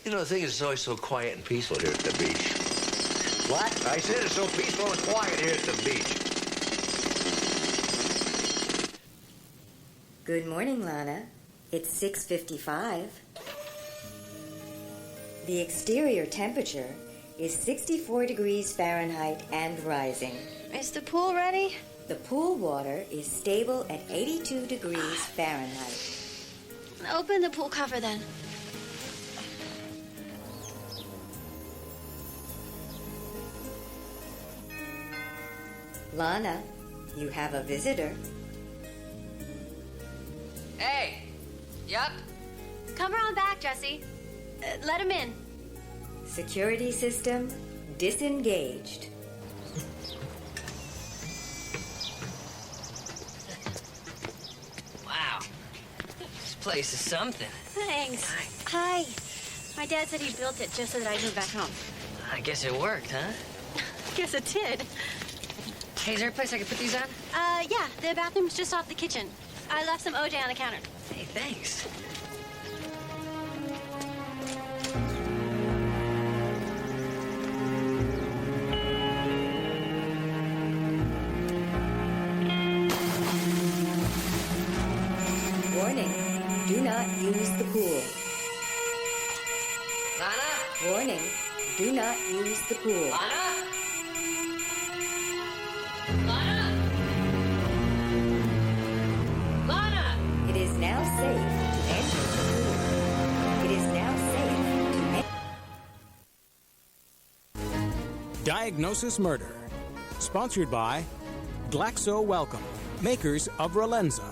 You know, the thing is, it's always so quiet and peaceful here at the beach. What? I said it's so peaceful and quiet here at the beach. Good morning, Lana. It's 6:55. The exterior temperature is 64 degrees Fahrenheit and rising. Is the pool ready? The pool water is stable at 82 degrees Fahrenheit. Open the pool cover then. Lana, you have a visitor. Hey! Yup? Come around back, Jesse. Let him in. Security system disengaged. Wow. This place is something. Thanks. Hi. My dad said he built it just so that I'd move back home. I guess it worked, huh? Guess it did. Hey, is there a place I could put these on? Yeah, the bathroom's just off the kitchen. I left some OJ on the counter. Hey, thanks. Warning, do not use the pool. Lana? Warning, do not use the pool. Lana? Lana? Lana? It is now safe to enter the pool. It is now safe to enter. Diagnosis Murder. Sponsored by Glaxo Wellcome, makers of Relenza.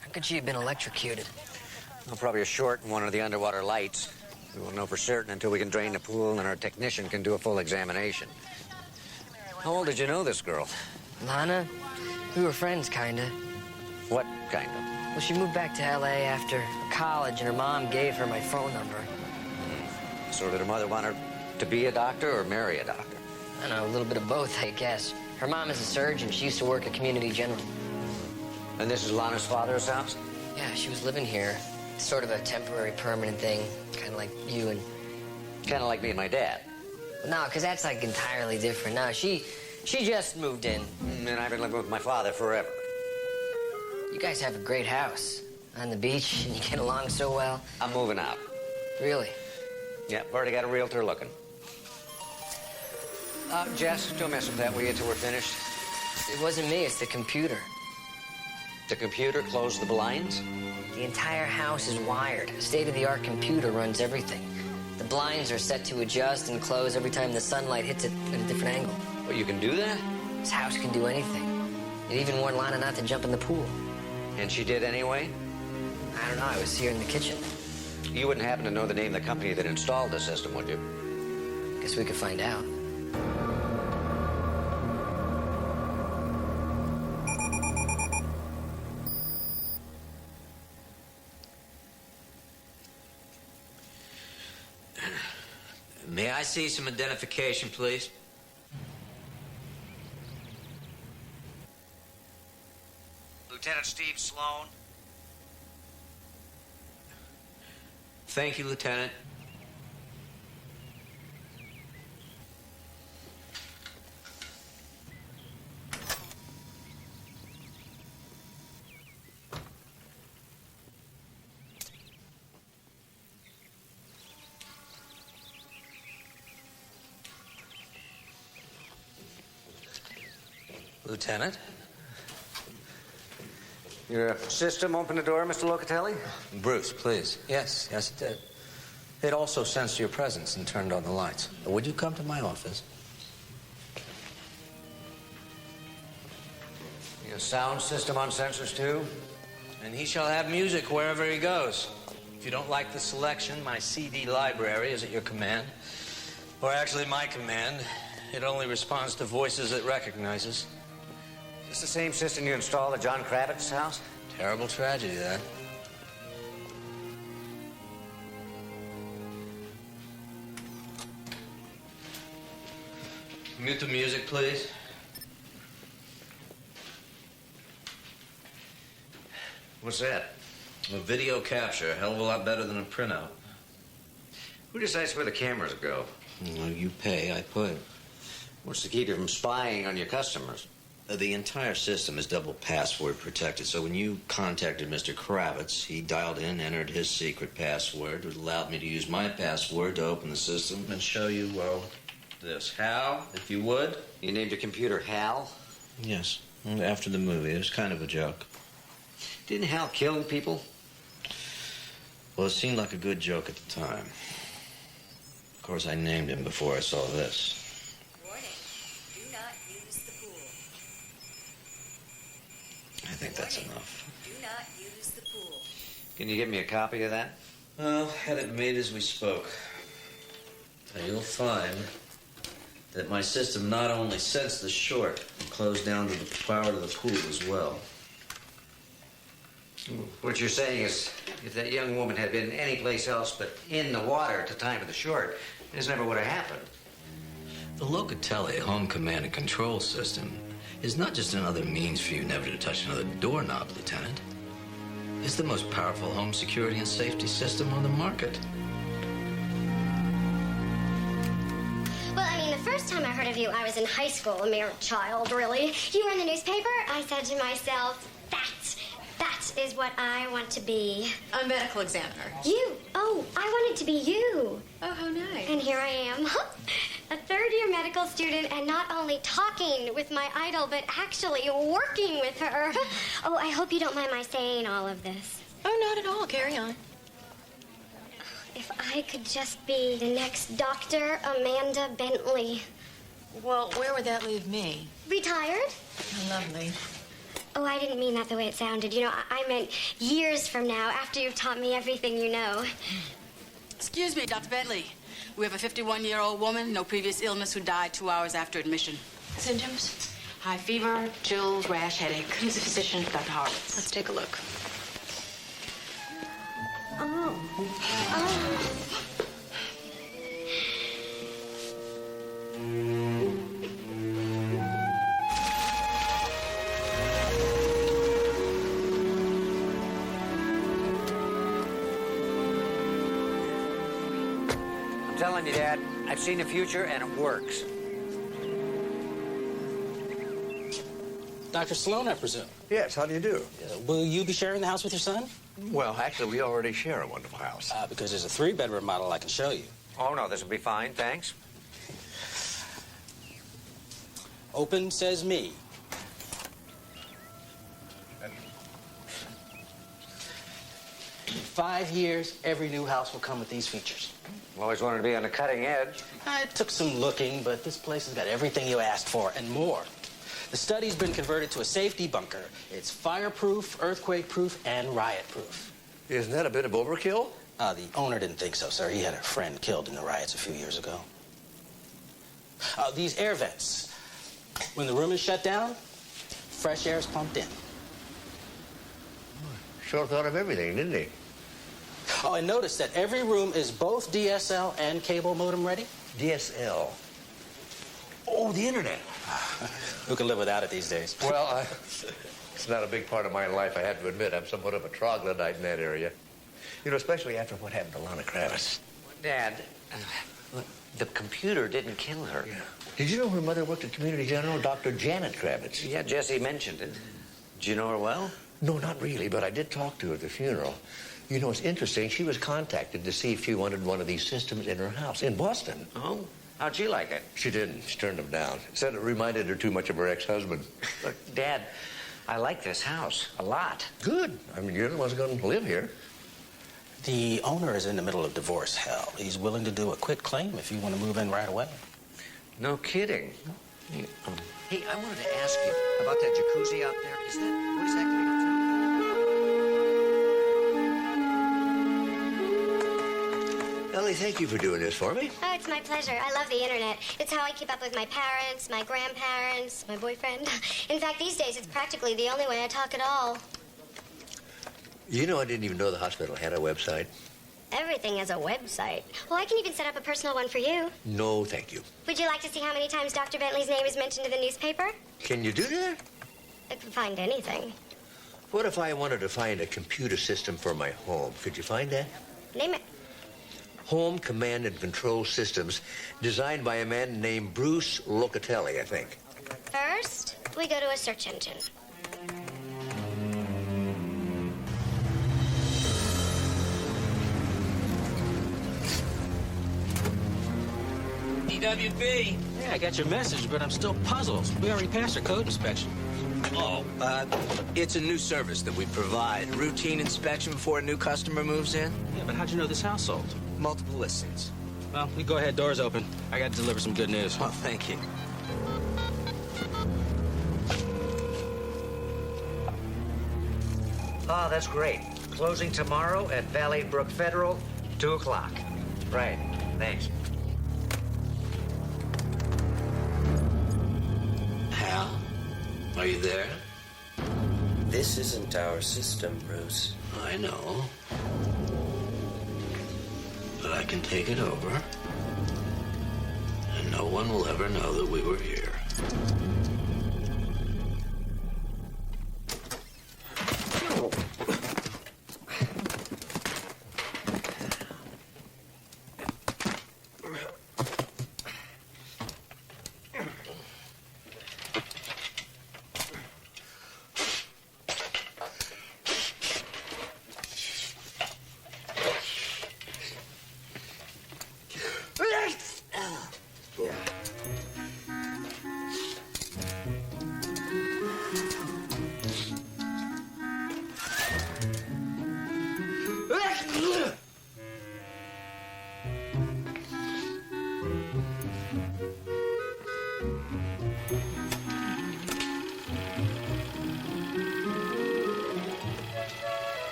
How could she have been electrocuted? Well, probably a short in one of the underwater lights. We won't know for certain until we can drain the pool and our technician can do a full examination. How old did you know this girl? Lana? We were friends, kinda. What kind of? Well, she moved back to L.A. after college, and her mom gave her my phone number. So did her mother want her to be a doctor or marry a doctor? I don't know, a little bit of both, I guess. Her mom is a surgeon. She used to work at Community General. And this is Lana's father's house? Yeah, she was living here. Sort of a temporary, permanent thing. Kind of like you and... Kind of like me and my dad. No, because that's like entirely different. No, she just moved in. And I've been living with my father forever. You guys have a great house on the beach, and you get along so well. I'm moving out. Really? Yeah, already got a realtor looking. Jess, don't mess with that, will you, till we're finished? It wasn't me, it's the computer. The computer closed the blinds? The entire house is wired. A state-of-the-art computer runs everything. The blinds are set to adjust and close every time the sunlight hits it at a different angle. Well, you can do that? This house can do anything. It even warned Lana not to jump in the pool. And she did anyway? I don't know, I was here in the kitchen. You wouldn't happen to know the name of the company that installed the system, would you? Guess we could find out. May I see some identification, please? Lieutenant Steve Sloan. Thank you, Lieutenant. Lieutenant? Your system opened the door, Mr. Locatelli? Bruce, please. Yes, it did. It also sensed your presence and turned on the lights. Would you come to my office? Your sound system on sensors, too? And he shall have music wherever he goes. If you don't like the selection, my CD library is at your command. Or actually, my command. It only responds to voices it recognizes. Is this the same system you installed at John Kravitz's house? Terrible tragedy, that. Mute the music, please. What's that? A video capture, a hell of a lot better than a printout. Who decides where the cameras go? Well, you pay, I put. What's to keep you from spying on your customers? The entire system is double password protected, so when you contacted Mr. Kravitz, he dialed in, entered his secret password, which allowed me to use my password to open the system and show you, well, this. Hal, if you would. You named your computer Hal? Yes, after the movie. It was kind of a joke. Didn't Hal kill people? Well, it seemed like a good joke at the time. Of course, I named him before I saw this. Warning, do not use the pool. think that's enough. Do not use the pool. Can you give me a copy of that? Well, had it made as we spoke. Now, you'll find that my system not only sensed the short, but closed down to the power to the pool as well. What you're saying is, if that young woman had been anyplace else but in the water at the time of the short, this never would have happened. The Locatelli home command and control system is not just another means for you never to touch another doorknob, Lieutenant. It's the most powerful home security and safety system on the market. Well, I mean, the first time I heard of you, I was in high school, a mere child, really. You were in the newspaper. I said to myself, that is what I want to be. A medical examiner. You? Oh, I wanted to be you. Oh, how nice. And here I am, a third-year medical student, and not only talking with my idol, but actually working with her. Oh, I hope you don't mind my saying all of this. Oh, not at all. Carry on. If I could just be the next Dr. Amanda Bentley. Well, where would that leave me? Retired? Lovely. Oh, I didn't mean that the way it sounded. You know, I meant years from now, after you've taught me everything you know. Excuse me, Dr. Bentley. We have a 51-year-old woman, no previous illness, who died 2 hours after admission. Symptoms? High fever, chills, rash, headache. Who's the physician? Dr. Hart. Let's take a look. I'm telling you, Dad, I've seen the future and it works. Dr. Sloan, I presume. Yes, how do you do? Will you be sharing the house with your son? Well, actually, we already share a wonderful house. Because there's a 3-bedroom model I can show you. Oh, no, this will be fine, thanks. Open says me. In 5 years, every new house will come with these features. Always wanted to be on the cutting edge. It took some looking, but this place has got everything you asked for and more. The study's been converted to a safety bunker. It's fireproof, earthquake-proof, and riot-proof. Isn't that a bit of overkill? The owner didn't think so, sir. He had a friend killed in the riots a few years ago. These air vents. When the room is shut down, fresh air is pumped in. Sure thought of everything, didn't he? Oh, and notice that every room is both DSL and cable modem ready. DSL? Oh, the internet. Who can live without it these days? Well, it's not a big part of my life, I have to admit. I'm somewhat of a troglodyte in that area. You know, especially after what happened to Lana Kravitz. Dad, look, the computer didn't kill her. Yeah. Did you know her mother worked at Community General, Dr. Janet Kravitz? Yeah, Jesse mentioned it. Did you know her well? No, not really, but I did talk to her at the funeral. You know, it's interesting. She was contacted to see if she wanted one of these systems in her house in Boston. Oh? How'd she like it? She didn't. She turned him down. Said it reminded her too much of her ex-husband. Look, Dad, I like this house a lot. Good. I mean, you're the one's going to live here. The owner is in the middle of divorce hell. He's willing to do a quick claim if you want to move in right away. No kidding. Hey, I wanted to ask you about that jacuzzi out there. Is that, what exactly is that? Ellie, thank you for doing this for me. Oh, it's my pleasure. I love the internet. It's how I keep up with my parents, my grandparents, my boyfriend. In fact, these days, it's practically the only way I talk at all. You know, I didn't even know the hospital had a website. Everything has a website. Well, I can even set up a personal one for you. No, thank you. Would you like to see how many times Dr. Bentley's name is mentioned in the newspaper? Can you do that? I can find anything. What if I wanted to find a computer system for my home? Could you find that? Name it. Home command and control systems designed by a man named Bruce Locatelli, I think. First, we go to a search engine. DWB. Yeah, I got your message, but I'm still puzzled. We already passed our code inspection. Oh, it's a new service that we provide. Routine inspection before a new customer moves in. Yeah, but how'd you know this house sold? Multiple listings. Well, you go ahead, door's open. I got to deliver some good news. Well, thank you. Oh, that's great. Closing tomorrow at Valley Brook Federal, 2 o'clock. Right. Thanks. Hal, are you there? This isn't our system, Bruce. I know. But I can take it over. And no one will ever know that we were here.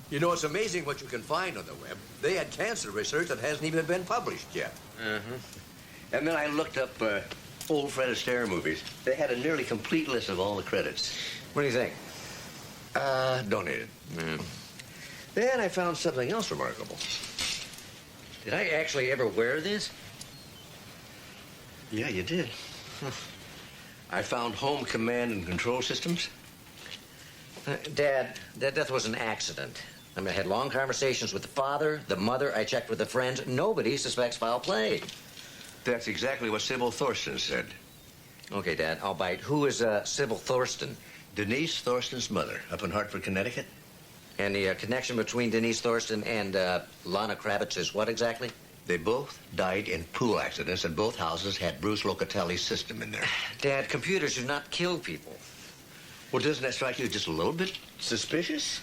You know, it's amazing what you can find on the web. They had cancer research that hasn't even been published yet. And then I looked up old Fred Astaire movies. They had a nearly complete list of all the credits. What do you think? Donated. Then I found something else remarkable. Did I actually ever wear this? Yeah, you did. I found home command and control systems. Dad, that death was an accident. I mean, I had long conversations with the father, the mother. I checked with the friends. Nobody suspects foul play. That's exactly what Sybil Thorsten said. Okay, Dad, I'll bite. Who is Sybil Thorsten? Denise Thorsten's mother, up in Hartford, Connecticut. And the connection between Denise Thorsten and Lana Kravitz is what exactly? They both died in pool accidents, and both houses had Bruce Locatelli's system in there. Dad, computers do not kill people. Well, doesn't that strike you as just a little bit suspicious?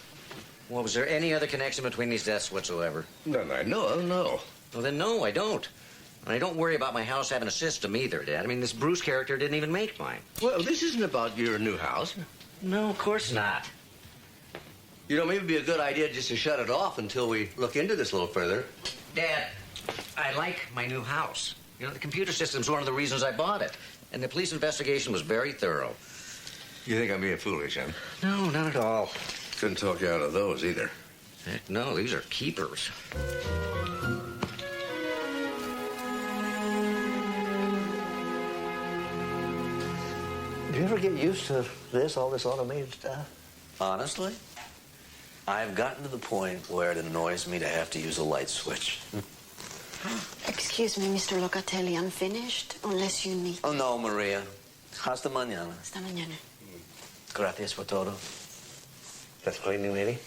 Well, was there any other connection between these deaths whatsoever? None I know of, no. Well, then, no, I don't. And I don't worry about my house having a system either, Dad. I mean, this Bruce character didn't even make mine. Well, this isn't about your new house. No, of course not. You know, maybe it'd be a good idea just to shut it off until we look into this a little further. Dad, I like my new house. You know, the computer system's one of the reasons I bought it. And the police investigation was very thorough. You think I'm being foolish, huh? No, not at all. Couldn't talk you out of those either. Heck, no, these are keepers. Do you ever get used to this, all this automated stuff? Honestly, I've gotten to the point where it annoys me to have to use a light switch. Excuse me, Mr. Locatelli, I'm finished, unless you need... Oh, no, Maria. Hasta mañana. Hasta mañana. Gracias por todo. That's cleaning lady?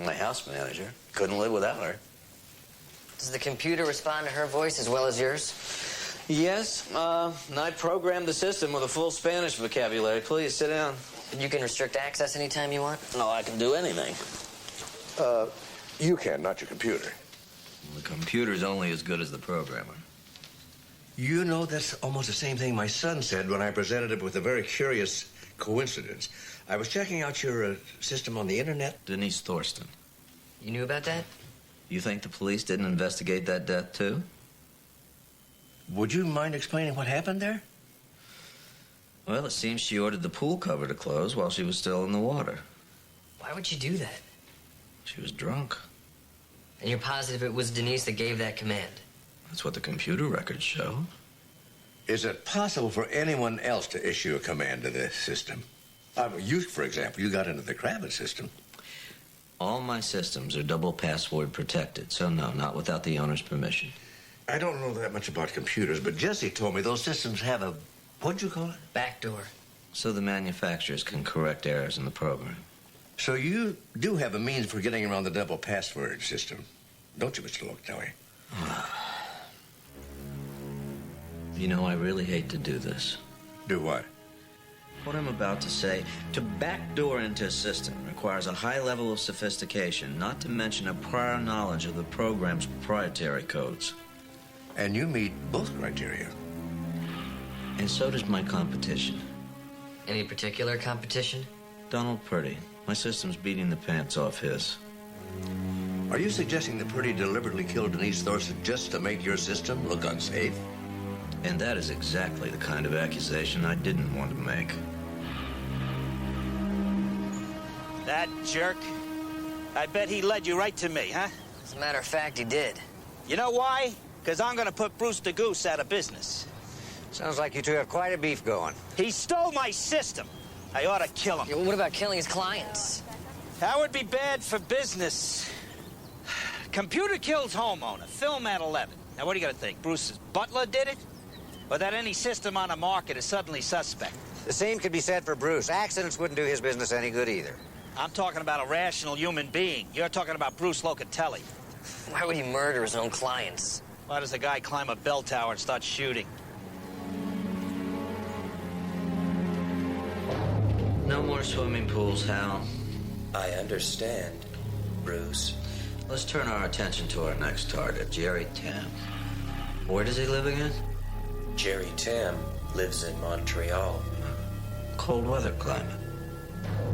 My house manager. Couldn't live without her. Does the computer respond to her voice as well as yours? Yes, I programmed the system with a full Spanish vocabulary. Please, sit down. You can restrict access anytime you want? No, I can do anything. You can, not your computer. The computer's only as good as the programmer. You know, that's almost the same thing my son said when I presented him with a very curious coincidence. I was checking out your system on the internet. Denise Thorsten. You knew about that? You think the police didn't investigate that death, too? Would you mind explaining what happened there? Well, it seems she ordered the pool cover to close while she was still in the water. Why would she do that? She was drunk. And you're positive it was Denise that gave that command? That's what the computer records show. Is it possible for anyone else to issue a command to this system? You, for example, you got into the Kravitz system. All my systems are double password protected, so no, not without the owner's permission. I don't know that much about computers, but Jesse told me those systems have a, what'd you call it? Backdoor. So the manufacturers can correct errors in the program. So you do have a means for getting around the double password system, don't you, Mr. Locatelli? You know, I really hate to do this. Do what? What I'm about to say, to backdoor into a system requires a high level of sophistication, not to mention a prior knowledge of the program's proprietary codes. And you meet both criteria. And so does my competition. Any particular competition? Donald Purdy. My system's beating the pants off his. Are you suggesting that Purdy deliberately killed Denise Thorson just to make your system look unsafe? And that is exactly the kind of accusation I didn't want to make. That jerk. I bet he led you right to me, huh? As a matter of fact, he did. You know why? Because I'm going to put Bruce the Goose out of business. Sounds like you two have quite a beef going. He stole my system. I ought to kill him. Yeah, well, what about killing his clients? That would be bad for business. Computer kills homeowner. Film at 11. Now, what are you going to think? Bruce's butler did it? Or that any system on the market is suddenly suspect? The same could be said for Bruce. Accidents wouldn't do his business any good either. I'm talking about a rational human being. You're talking about Bruce Locatelli. Why would he murder his own clients? Why does a guy climb a bell tower and start shooting? No more swimming pools, Hal. I understand, Bruce. Let's turn our attention to our next target, Jerry Tam. Where does he live again? Jerry Tam lives in Montreal. Cold weather climate.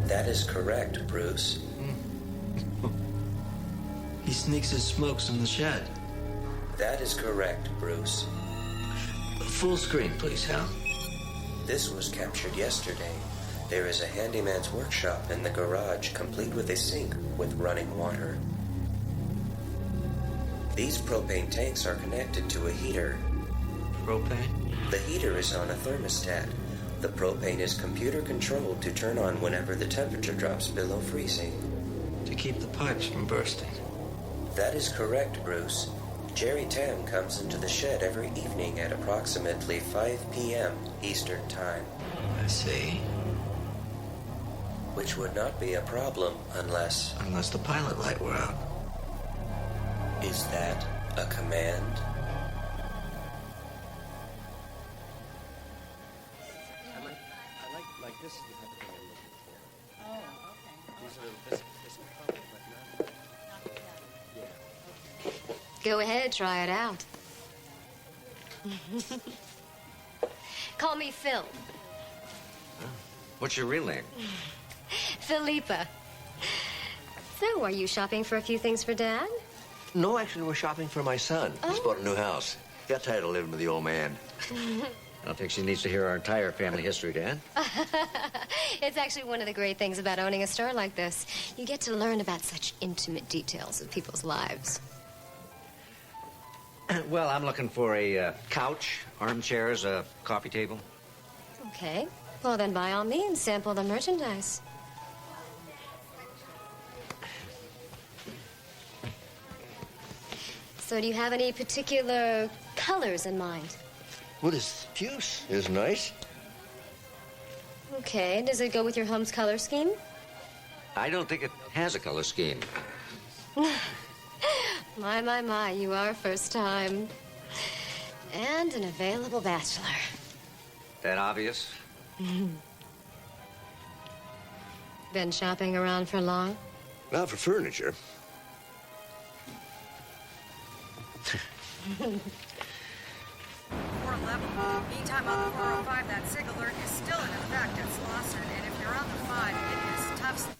That is correct, Bruce. He sneaks his smokes in the shed. That is correct, Bruce. Full screen, please, Hal. This was captured yesterday. There is a handyman's workshop in the garage, complete with a sink with running water. These propane tanks are connected to a heater. Propane? The heater is on a thermostat. The propane is computer controlled to turn on whenever the temperature drops below freezing. To keep the pipes from bursting. That is correct, Bruce. Jerry Tam comes into the shed every evening at approximately 5 p.m. Eastern Time. I see. Which would not be a problem unless... Unless the pilot light were out. Is that a command? I like this is the type of thing I'm looking for. Oh, okay. These are this color, but not... Go ahead, try it out. Call me Phil. What's your real name? Philippa. So, are you shopping for a few things for Dad? No, actually, we're shopping for my son. He's bought a new house. Got tired of living with the old man. I don't think she needs to hear our entire family history, Dan. It's actually one of the great things about owning a store like this. You get to learn about such intimate details of people's lives. Well, I'm looking for a couch, armchairs, a coffee table. Okay. Well, then by all means, sample the merchandise. So do you have any particular colors in mind? Well, this puce is nice. Okay. Does it go with your home's color scheme? I don't think it has a color scheme. My, you are first time. And an available bachelor. That obvious? Been shopping around for long? Not for furniture. Meantime, on the 405, that SIG alert is still in effect at Slauson, and if you're on the 5, it is tough.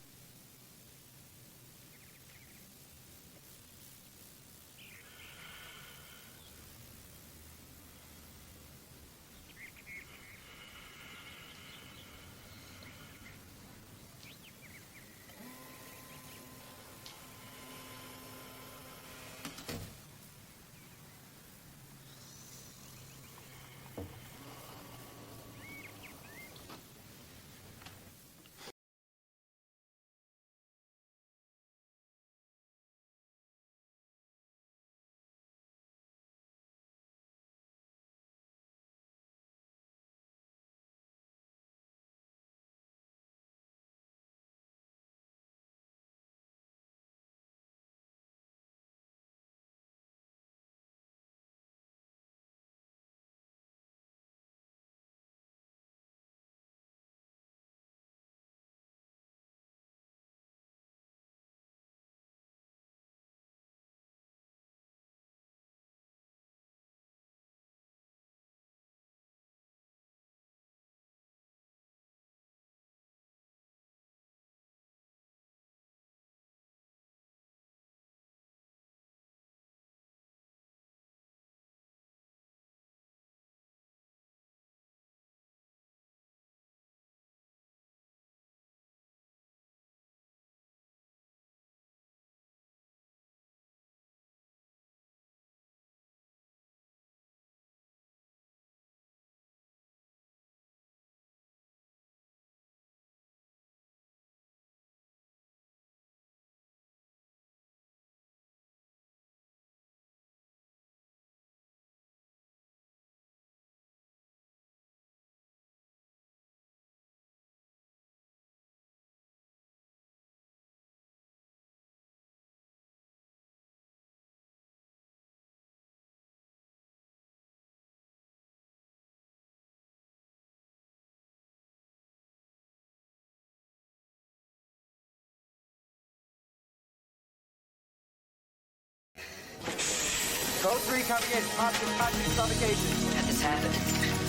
O3 coming in. Conscious suffocation. Had this happen?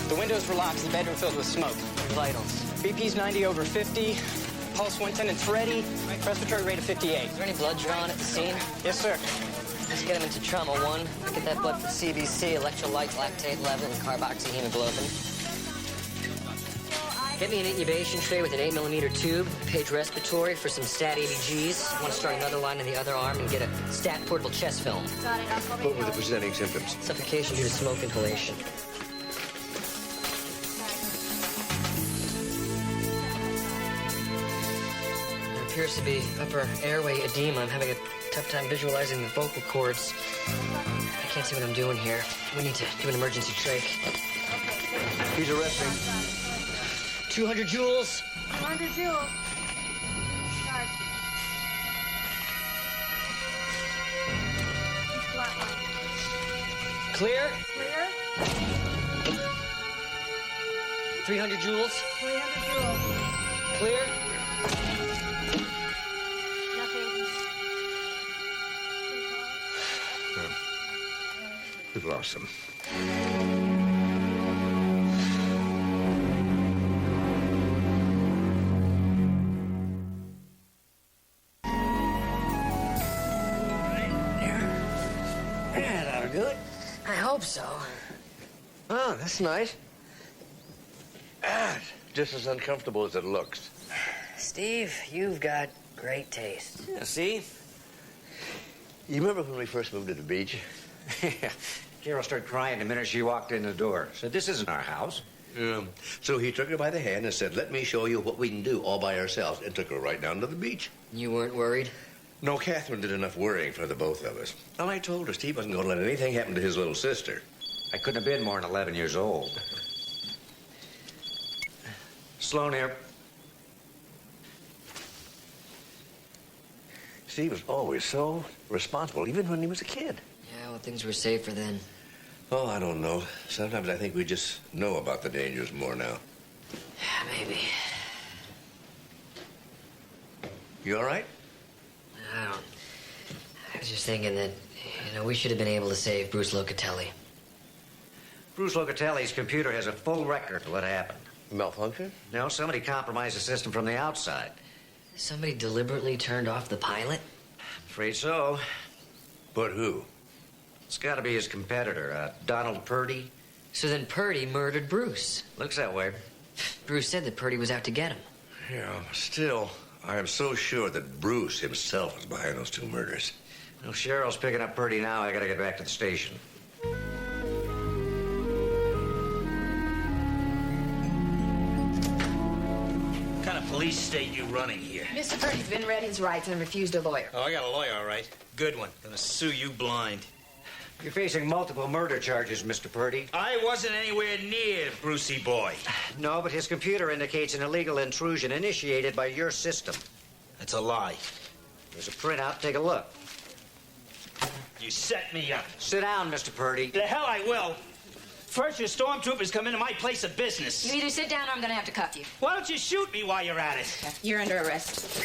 The windows were locked. The bedroom filled with smoke. Vitals. BP's 90 over 50. Pulse 110 and thready. Respiratory rate of 58. Is there any blood drawn at the scene? Yes, sir. Let's get him into trauma 1. Get that blood for CBC, electrolytes, lactate level, and carboxyhemoglobin. Get me an intubation tray with an 8mm tube, page respiratory for some stat ABGs. I want to start another line in the other arm and get a stat portable chest film. What were the presenting symptoms? Suffocation due to smoke inhalation. There appears to be upper airway edema. I'm having a tough time visualizing the vocal cords. I can't see what I'm doing here. We need to do an emergency trach. He's arresting. 200 joules. 200 joules. Start. Clear? Clear. 300 joules. 300 joules. Clear? We've lost him. Good? I hope so. Oh, that's nice. Just as uncomfortable as it looks. Steve, you've got great taste. Yeah, see? You remember when we first moved to the beach? Yeah. Carol started crying the minute she walked in the door. Said, this isn't our house. So he took her by the hand and said, let me show you what we can do all by ourselves, and took her right down to the beach. You weren't worried? No, Catherine did enough worrying for the both of us. And I told her Steve wasn't going to let anything happen to his little sister. I couldn't have been more than 11 years old. Sloan here. Steve was always so responsible, even when he was a kid. Yeah, well, things were safer then. Oh, I don't know. Sometimes I think we just know about the dangers more now. Yeah, maybe. You all right? I was just thinking that, we should have been able to save Bruce Locatelli. Bruce Locatelli's computer has a full record of what happened. Malfunction? No, somebody compromised the system from the outside. Somebody deliberately turned off the pilot? Afraid so. But who? It's got to be his competitor, Donald Purdy. So then Purdy murdered Bruce. Looks that way. Bruce said that Purdy was out to get him. Yeah, still, I am so sure that Bruce himself was behind those two murders. Well, Cheryl's picking up Purdy now. I got to get back to the station. What kind of police state you running here? Mr. Purdy's been read his rights and refused a lawyer. Oh, I got a lawyer, all right. Good one. Gonna sue you blind. You're facing multiple murder charges, Mr. Purdy. I wasn't anywhere near Brucey boy. No, but his computer indicates an illegal intrusion initiated by your system. That's a lie. There's a printout. Take a look. You set me up. Sit down, Mr. Purdy. The hell I will. First, your stormtroopers come into my place of business. You either sit down or I'm going to have to cuff you. Why don't you shoot me while you're at it? You're under arrest.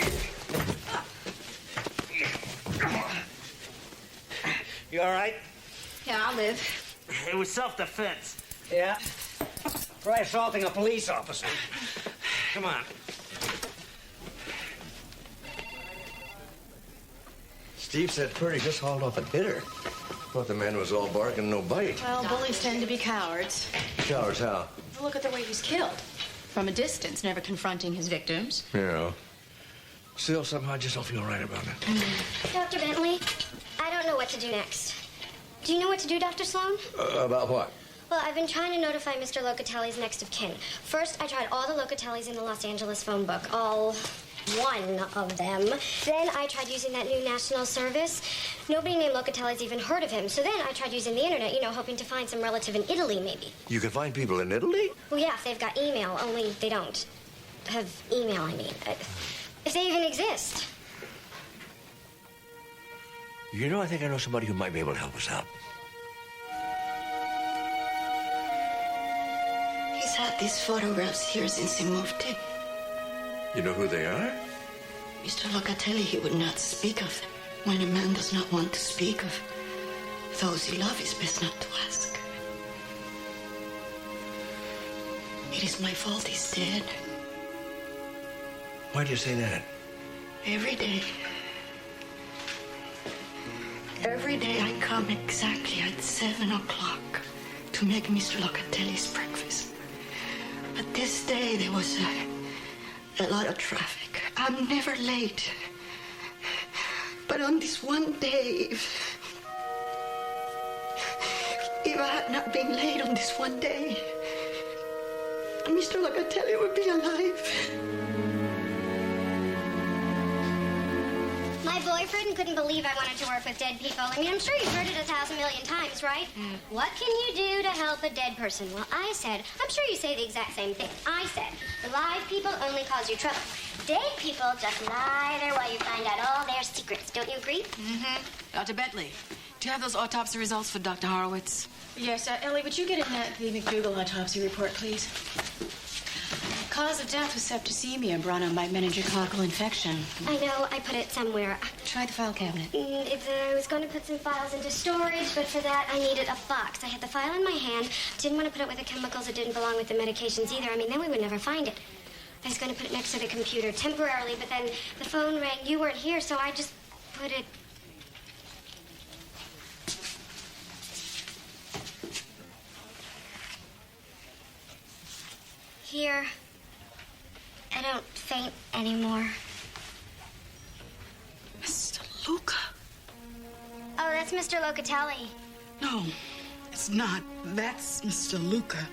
You all right? Yeah, I'll live. It was self-defense. Yeah. Try assaulting a police officer. Come on. Steve said Purdy just hauled off a hitter. Thought the man was all bark and no bite. Well, bullies tend to be cowards. Cowards, how? Look at the way he's killed. From a distance, never confronting his victims. Yeah. Still, somehow I just don't feel right about it. Dr. Bentley, I don't know what to do next. Do you know what to do, Dr. Sloan? About what? Well, I've been trying to notify Mr. Locatelli's next of kin. First, I tried all the Locatellis in the Los Angeles phone book, all one of them. Then I tried using that new national service. Nobody named Locatelli's even heard of him. So then I tried using the internet, hoping to find some relative in Italy, maybe. You can find people in Italy? Well, yeah, if they've got email, only they don't have email, I mean. If they even exist. I think I know somebody who might be able to help us out. He's had these photographs here since he moved in. You know who they are? Mr. Locatelli, he would not speak of them. When a man does not want to speak of those you love, it's best not to ask. It is my fault he's dead. Why do you say that? Every day I come exactly at 7 o'clock to make Mr. Locatelli's breakfast. But this day there was a lot of traffic. I'm never late. But on this one day, if I had not been late on this one day, Mr. Locatelli would be alive. My boyfriend couldn't believe I wanted to work with dead people. I mean, I'm sure you've heard it 1,000 million times, right? What can you do to help a dead person? Well, I said, I'm sure you say the exact same thing. I said, live people only cause you trouble. Dead people just lie there while you find out all their secrets. Don't you agree? Mm-hmm. Dr. Bentley, do you have those autopsy results for Dr. Horowitz? Yes, Ellie, would you get in the McDougal autopsy report, please? Cause of death was septicemia brought on by meningococcal infection. I know. I put it somewhere. Try the file cabinet. I was going to put some files into storage, but for that I needed a box. I had the file in my hand. Didn't want to put it with the chemicals. It didn't belong with the medications either. I mean, then we would never find it. I was going to put it next to the computer temporarily, but then the phone rang. You weren't here, so I just put it... here. I don't faint anymore. Mr. Luca. Oh, that's Mr. Locatelli. No, it's not. That's Mr. Luca.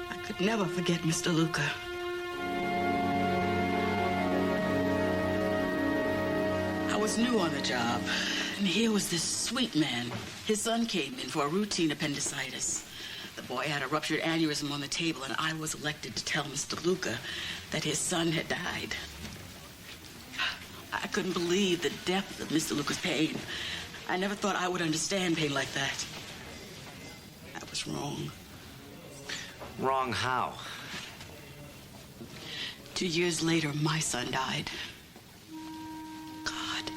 I could never forget Mr. Luca. I was new on the job, and here was this sweet man. His son came in for a routine appendicitis. The boy had a ruptured aneurysm on the table, and I was elected to tell Mr. Luca that his son had died. I couldn't believe the depth of Mr. Luca's pain. I never thought I would understand pain like that. I was wrong. Wrong how? 2 years later, my son died. God,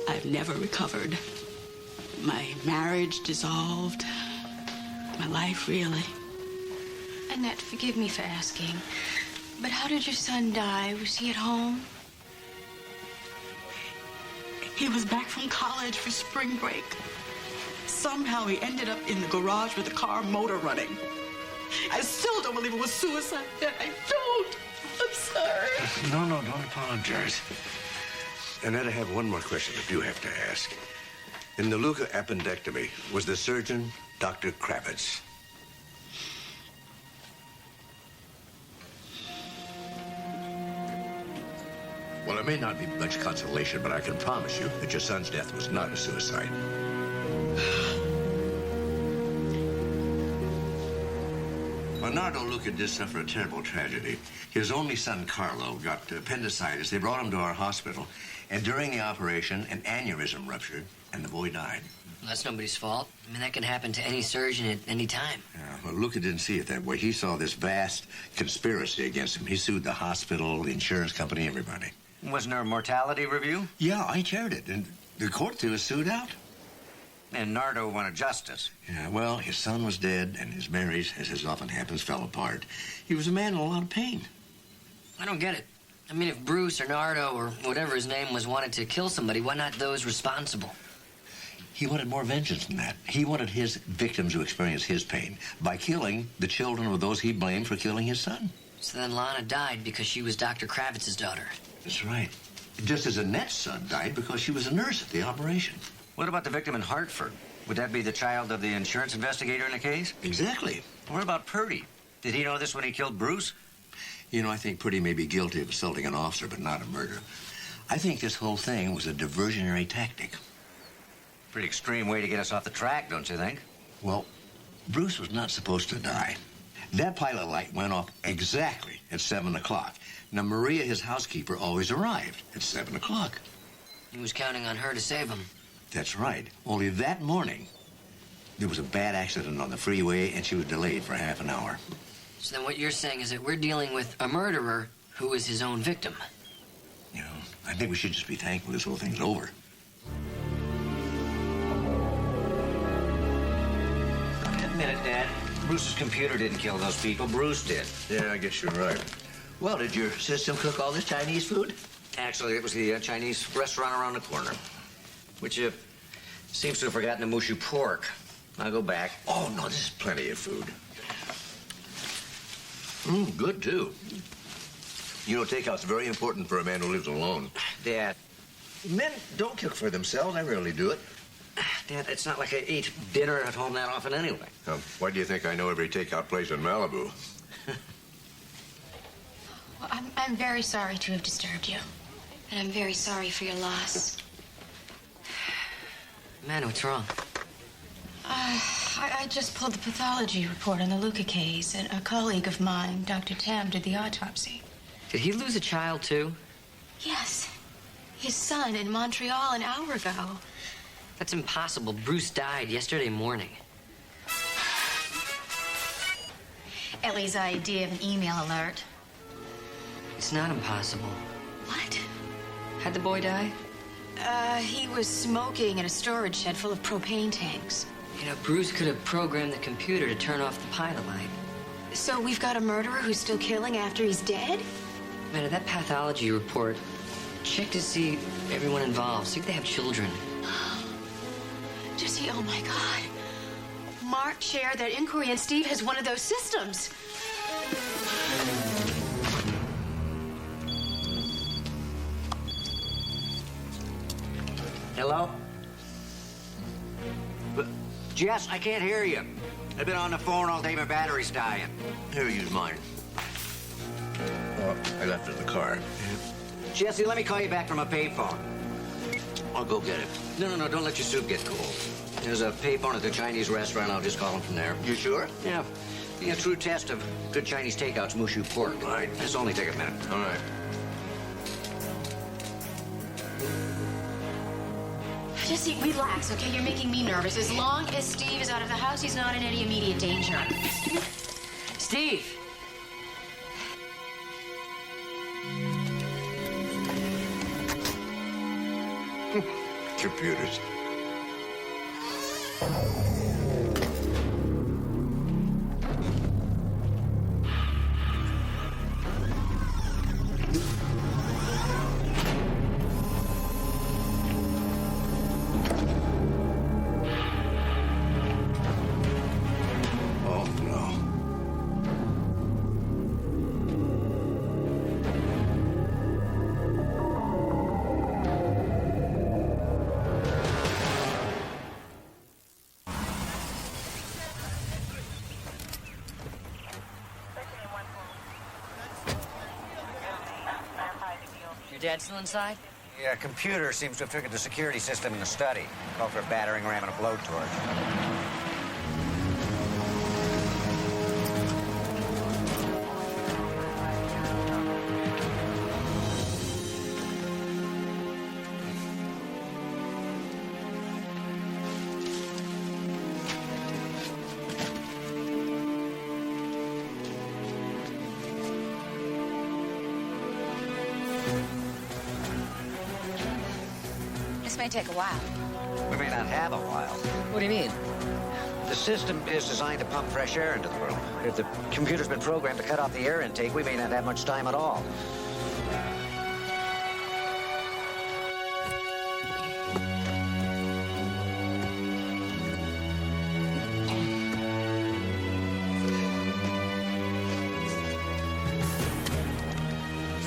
I've never recovered. My marriage dissolved. My life, really. Annette, forgive me for asking, but how did your son die? Was he at home? He was back from college for spring break. Somehow he ended up in the garage with the car motor running. I still don't believe it was suicide. I don't. I'm sorry. No, don't apologize. Annette, I have one more question that you have to ask. In the Luca appendectomy, was the surgeon Dr. Kravitz? Well, it may not be much consolation, but I can promise you that your son's death was not a suicide. Bernardo Luca did suffer a terrible tragedy. His only son, Carlo, got appendicitis. They brought him to our hospital, and during the operation, an aneurysm ruptured, and the boy died. Well, that's nobody's fault. I mean, that can happen to any surgeon at any time. Yeah, well, Luca didn't see it that way. He saw this vast conspiracy against him. He sued the hospital, the insurance company, everybody. Wasn't there a mortality review? Yeah, I chaired it, and the court threw his suit out. And Nardo wanted justice. Yeah, well, his son was dead, and his marriage, as often happens, fell apart. He was a man in a lot of pain. I don't get it. I mean, if Bruce or Nardo or whatever his name was wanted to kill somebody, why not those responsible? He wanted more vengeance than that. He wanted his victims to experience his pain by killing the children of those he blamed for killing his son. So then Lana died because she was Dr. Kravitz's daughter. That's right. Just as Annette's son died because she was a nurse at the operation. What about the victim in Hartford? Would that be the child of the insurance investigator in the case? Exactly. What about Purdy? Did he know this when he killed Bruce? You know, I think Purdy may be guilty of assaulting an officer, but not a murder. I think this whole thing was a diversionary tactic. Pretty extreme way to get us off the track, don't you think? Well, Bruce was not supposed to die. That pilot light went off exactly at 7 o'clock. Now, Maria, his housekeeper, always arrived at 7 o'clock. He was counting on her to save him. That's right. Only that morning, there was a bad accident on the freeway, and she was delayed for half an hour. So then what you're saying is that we're dealing with a murderer who is his own victim. You know, I think we should just be thankful this whole thing's over. minute, Dad. Bruce's computer didn't kill those people. Bruce did. Yeah, I guess you're right. Well, did your system cook all this Chinese food? Actually, it was the Chinese restaurant around the corner, which seems to have forgotten the mushu pork. I'll go back. Oh, no, this is plenty of food. Good, too. You know, takeout's very important for a man who lives alone. Dad. Men don't cook for themselves. I rarely do it. Dad, it's not like I eat dinner at home that often anyway. Why do you think I know every takeout place in Malibu? Well, I'm very sorry to have disturbed you. And I'm very sorry for your loss. Man, what's wrong? I just pulled the pathology report on the Luca case, and a colleague of mine, Dr. Tam, did the autopsy. Did he lose a child, too? Yes. His son in Montreal an hour ago. That's impossible. Bruce died yesterday morning. Ellie's idea of an email alert. It's not impossible. What? How'd the boy die? He was smoking in a storage shed full of propane tanks. You know, Bruce could have programmed the computer to turn off the pilot light. So we've got a murderer who's still killing after he's dead? Man, in that pathology report, check to see everyone involved. See if they have children. Jesse, oh my God. Mark chaired that inquiry, and Steve has one of those systems. Hello? Jess, I can't hear you. I've been on the phone all day. My battery's dying. Here, use mine. Oh, I left it in the car. Jesse, let me call you back from a payphone. I'll go get it. No, don't let your soup get cold. There's a payphone at the Chinese restaurant. I'll just call him from there. You sure? Yeah. Be a true test of good Chinese takeout's mushu pork. Right. This will only take a minute. All right. Jesse, relax, okay? You're making me nervous. As long as Steve is out of the house, he's not in any immediate danger. Steve! Computers. Your dad still inside? Yeah, computer seems to have triggered the security system in the study. Called for a battering ram and a blowtorch. This may take a while. We may not have a while. What do you mean? The system is designed to pump fresh air into the room. If the computer's been programmed to cut off the air intake, we may not have much time at all.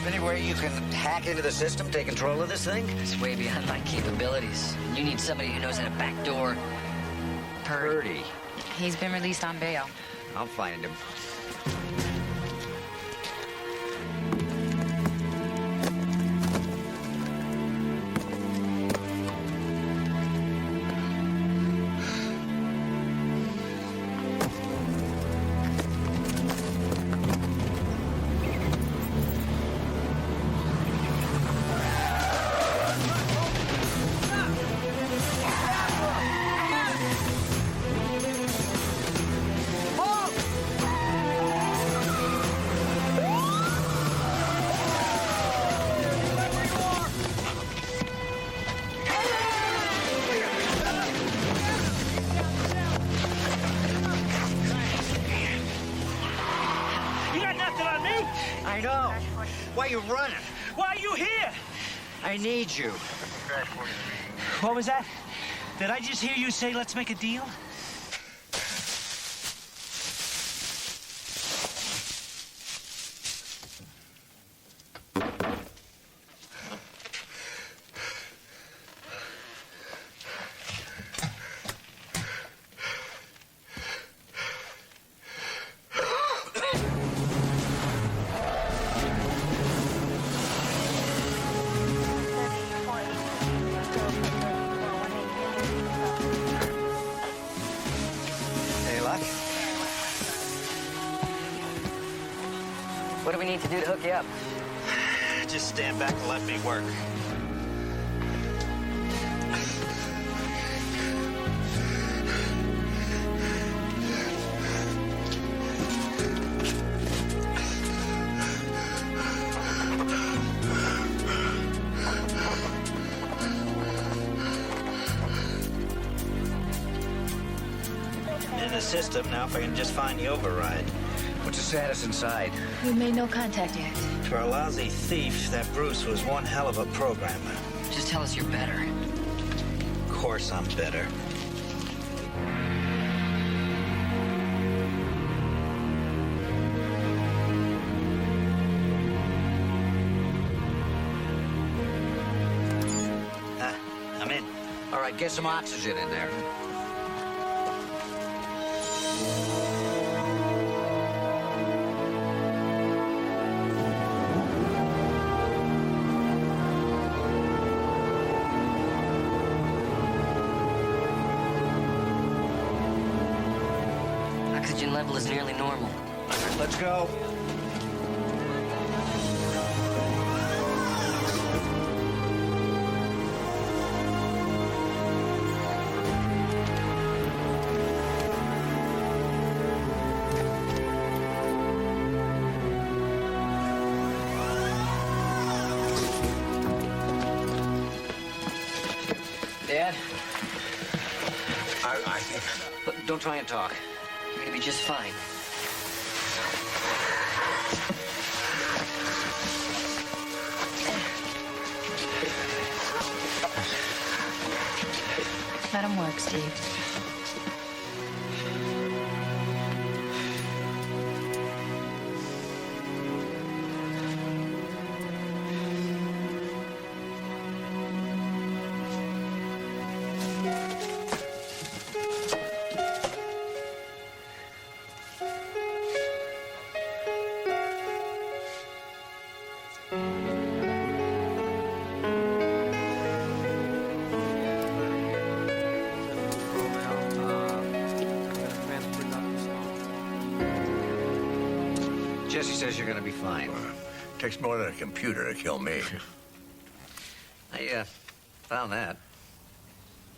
Anywhere you can hack into the system, take control of this thing? It's way beyond my capabilities. You need somebody who knows how to backdoor Purdy. He's been released on bail. I'll find him. know. Why are you running? Why are you here? I need you. What was that? Did I just hear you say, let's make a deal? What do we need to do to hook you up? Just stand back and let me work. In the system now, if I can just find the override. What's the status inside? We made no contact yet. For a lousy thief, that Bruce was one hell of a programmer. Just tell us you're better. Of course I'm better. I'm in. All right, get some oxygen in there. Oxygen level is nearly normal. Let's go. Dad? I think... Look, don't try and talk. You're gonna be just fine. Let him work, Steve. Jesse says you're gonna be fine. Takes more than a computer to kill me. I found that.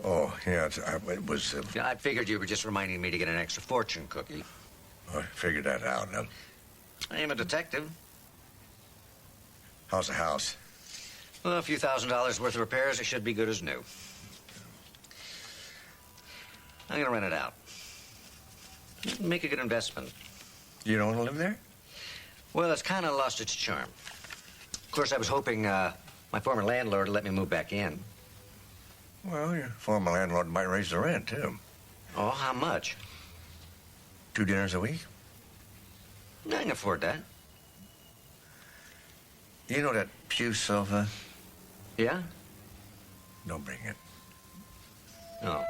Oh, yeah, it was... Yeah, I figured you were just reminding me to get an extra fortune cookie. I figured that out. I am a detective. How's the house? Well, a few $1,000s worth of repairs, it should be good as new. I'm gonna rent it out. Make a good investment. You don't want to live there? Well, it's kind of lost its charm. Of course, I was hoping my former landlord would let me move back in. Well, your former landlord might raise the rent, too. Oh, how much? 2 dinners a week? I can afford that. You know that pew sofa? Yeah? Don't bring it. No.